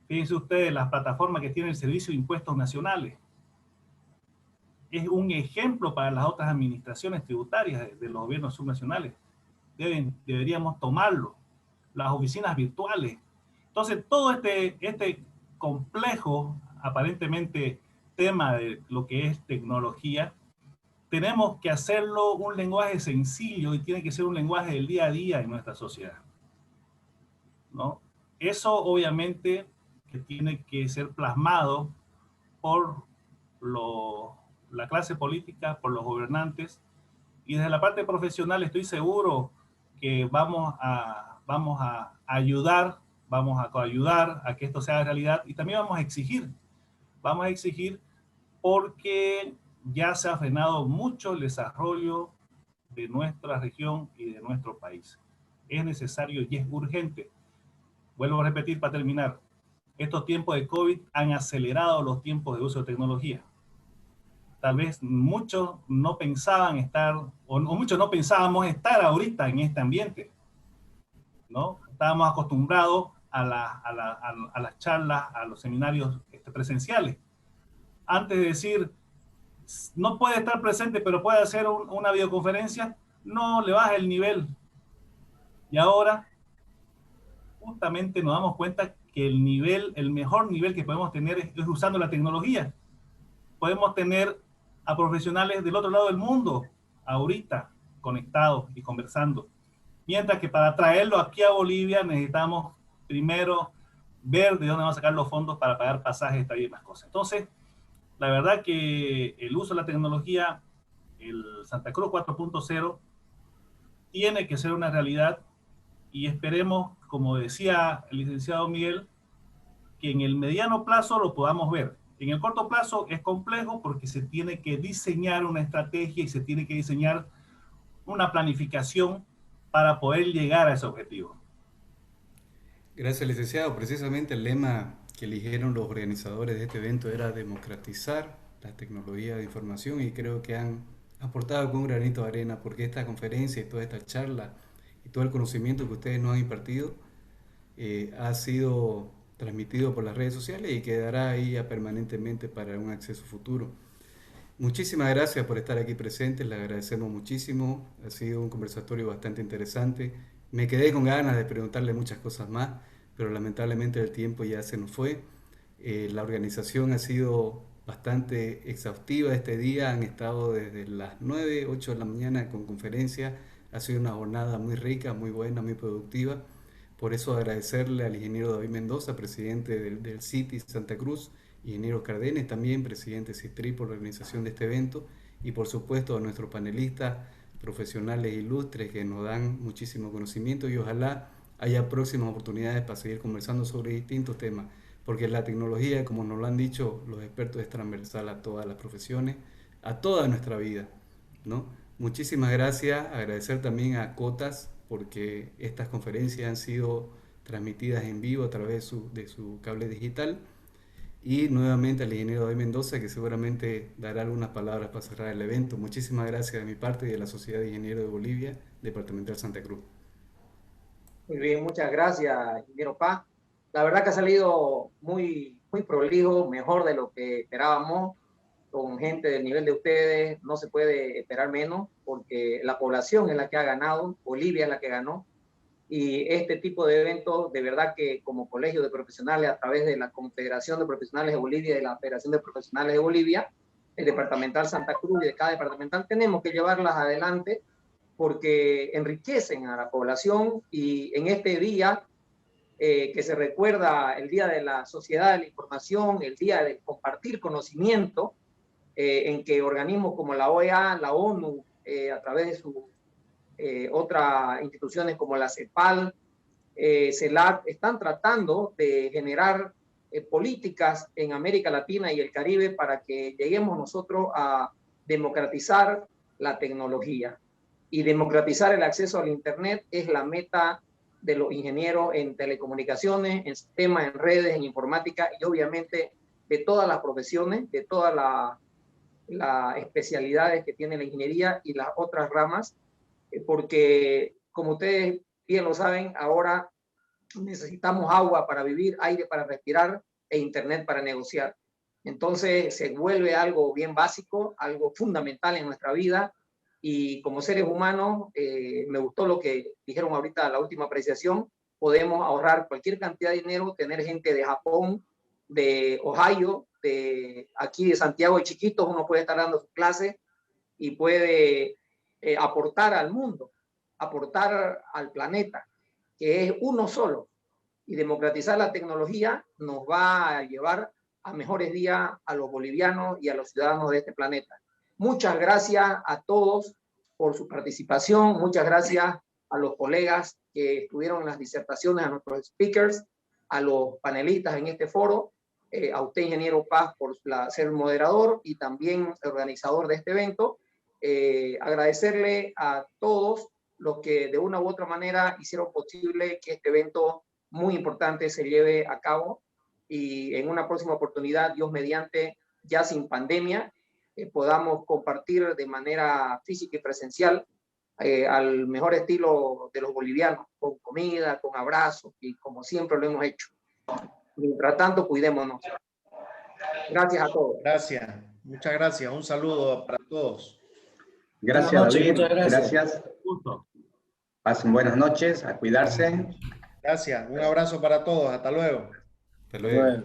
Fíjense ustedes, las plataformas que tiene el Servicio de Impuestos Nacionales es un ejemplo para las otras administraciones tributarias de los gobiernos subnacionales. Deberíamos tomarlo. Las oficinas virtuales. Entonces, todo este complejo, aparentemente, tema de lo que es tecnología, tenemos que hacerlo un lenguaje sencillo y tiene que ser un lenguaje del día a día en nuestra sociedad, ¿no? Eso, obviamente, que tiene que ser plasmado por la clase política, por los gobernantes, y desde la parte profesional estoy seguro que vamos a ayudar, vamos a coayudar a que esto sea realidad, y también vamos a exigir porque ya se ha frenado mucho el desarrollo de nuestra región y de nuestro país. Es necesario y es urgente. Vuelvo a repetir para terminar. Estos tiempos de COVID han acelerado los tiempos de uso de tecnología. Tal vez muchos no pensaban estar, o muchos no pensábamos estar ahorita en este ambiente, ¿no? Estábamos acostumbrados a las charlas, a los seminarios presenciales. Antes de decir, no puede estar presente, pero puede hacer una videoconferencia, no le baja el nivel. Y ahora, justamente nos damos cuenta que el mejor nivel que podemos tener es usando la tecnología. Podemos tener a profesionales del otro lado del mundo, ahorita, conectados y conversando. Mientras que para traerlo aquí a Bolivia necesitamos primero ver de dónde van a sacar los fondos para pagar pasajes y demás cosas. Entonces, la verdad que el uso de la tecnología, el Santa Cruz 4.0, tiene que ser una realidad y esperemos, como decía el licenciado Miguel, que en el mediano plazo lo podamos ver. En el corto plazo es complejo porque se tiene que diseñar una estrategia y se tiene que diseñar una planificación para poder llegar a ese objetivo. Gracias, licenciado. Precisamente el lema que eligieron los organizadores de este evento era democratizar la tecnología de información, y creo que han aportado con un granito de arena, porque esta conferencia y toda esta charla y todo el conocimiento que ustedes nos han impartido ha sido transmitido por las redes sociales y quedará ahí ya permanentemente para un acceso futuro. Muchísimas gracias por estar aquí presentes, les agradecemos muchísimo, ha sido un conversatorio bastante interesante. Me quedé con ganas de preguntarle muchas cosas más, pero lamentablemente el tiempo ya se nos fue. La organización ha sido bastante exhaustiva este día, han estado desde las 9, 8 de la mañana con conferencia, ha sido una jornada muy rica, muy buena, muy productiva. Por eso agradecerle al ingeniero David Mendoza, presidente del CITI Santa Cruz, ingeniero Cardenes también, presidente de CITRI, por la organización de este evento, y por supuesto a nuestros panelistas profesionales ilustres que nos dan muchísimo conocimiento, y ojalá haya próximas oportunidades para seguir conversando sobre distintos temas, porque la tecnología, como nos lo han dicho los expertos, es transversal a todas las profesiones, a toda nuestra vida, ¿no? Muchísimas gracias, agradecer también a Cotas, porque estas conferencias han sido transmitidas en vivo a través de su cable digital, y nuevamente al ingeniero David Mendoza, que seguramente dará algunas palabras para cerrar el evento. Muchísimas gracias de mi parte y de la Sociedad de Ingenieros de Bolivia, Departamental Santa Cruz. Muy bien, muchas gracias, ingeniero Paz. La verdad que ha salido muy prolijo, mejor de lo que esperábamos. Con gente del nivel de ustedes no se puede esperar menos, porque la población es la que ha ganado, Bolivia es la que ganó, y este tipo de eventos, de verdad que como colegio de profesionales, a través de la Confederación de Profesionales de Bolivia y de la Federación de Profesionales de Bolivia, el Departamental Santa Cruz y de cada departamental, tenemos que llevarlas adelante porque enriquecen a la población. Y en este día que se recuerda el Día de la Sociedad de la Información, el Día de compartir conocimiento, en que organismos como la OEA, la ONU, a través de sus otras instituciones como la CEPAL, CELAC, están tratando de generar políticas en América Latina y el Caribe para que lleguemos nosotros a democratizar la tecnología. Y democratizar el acceso al Internet es la meta de los ingenieros en telecomunicaciones, en sistemas, en redes, en informática, y obviamente de todas las profesiones, de todas las especialidades que tiene la ingeniería y las otras ramas, porque como ustedes bien lo saben, ahora necesitamos agua para vivir, aire para respirar e Internet para negociar. Entonces se vuelve algo bien básico, algo fundamental en nuestra vida. Y como seres humanos, me gustó lo que dijeron ahorita, la última apreciación, podemos ahorrar cualquier cantidad de dinero, tener gente de Japón, de Ohio, de aquí de Santiago de Chiquitos, uno puede estar dando sus clases y puede aportar al mundo, aportar al planeta, que es uno solo. Y democratizar la tecnología nos va a llevar a mejores días a los bolivianos y a los ciudadanos de este planeta. Muchas gracias a todos por su participación. Muchas gracias a los colegas que estuvieron en las disertaciones, a nuestros speakers, a los panelistas en este foro, a usted, ingeniero Paz, por ser moderador y también organizador de este evento. Agradecerle a todos los que de una u otra manera hicieron posible que este evento muy importante se lleve a cabo, y en una próxima oportunidad, Dios mediante, ya sin pandemia, podamos compartir de manera física y presencial al mejor estilo de los bolivianos, con comida, con abrazos, y como siempre lo hemos hecho. Mientras tanto, cuidémonos. Gracias a todos. Gracias, muchas gracias. Un saludo para todos. Gracias, David. Gracias. Pasen buenas noches, a cuidarse. Gracias, un abrazo para todos. Hasta luego. Hasta luego.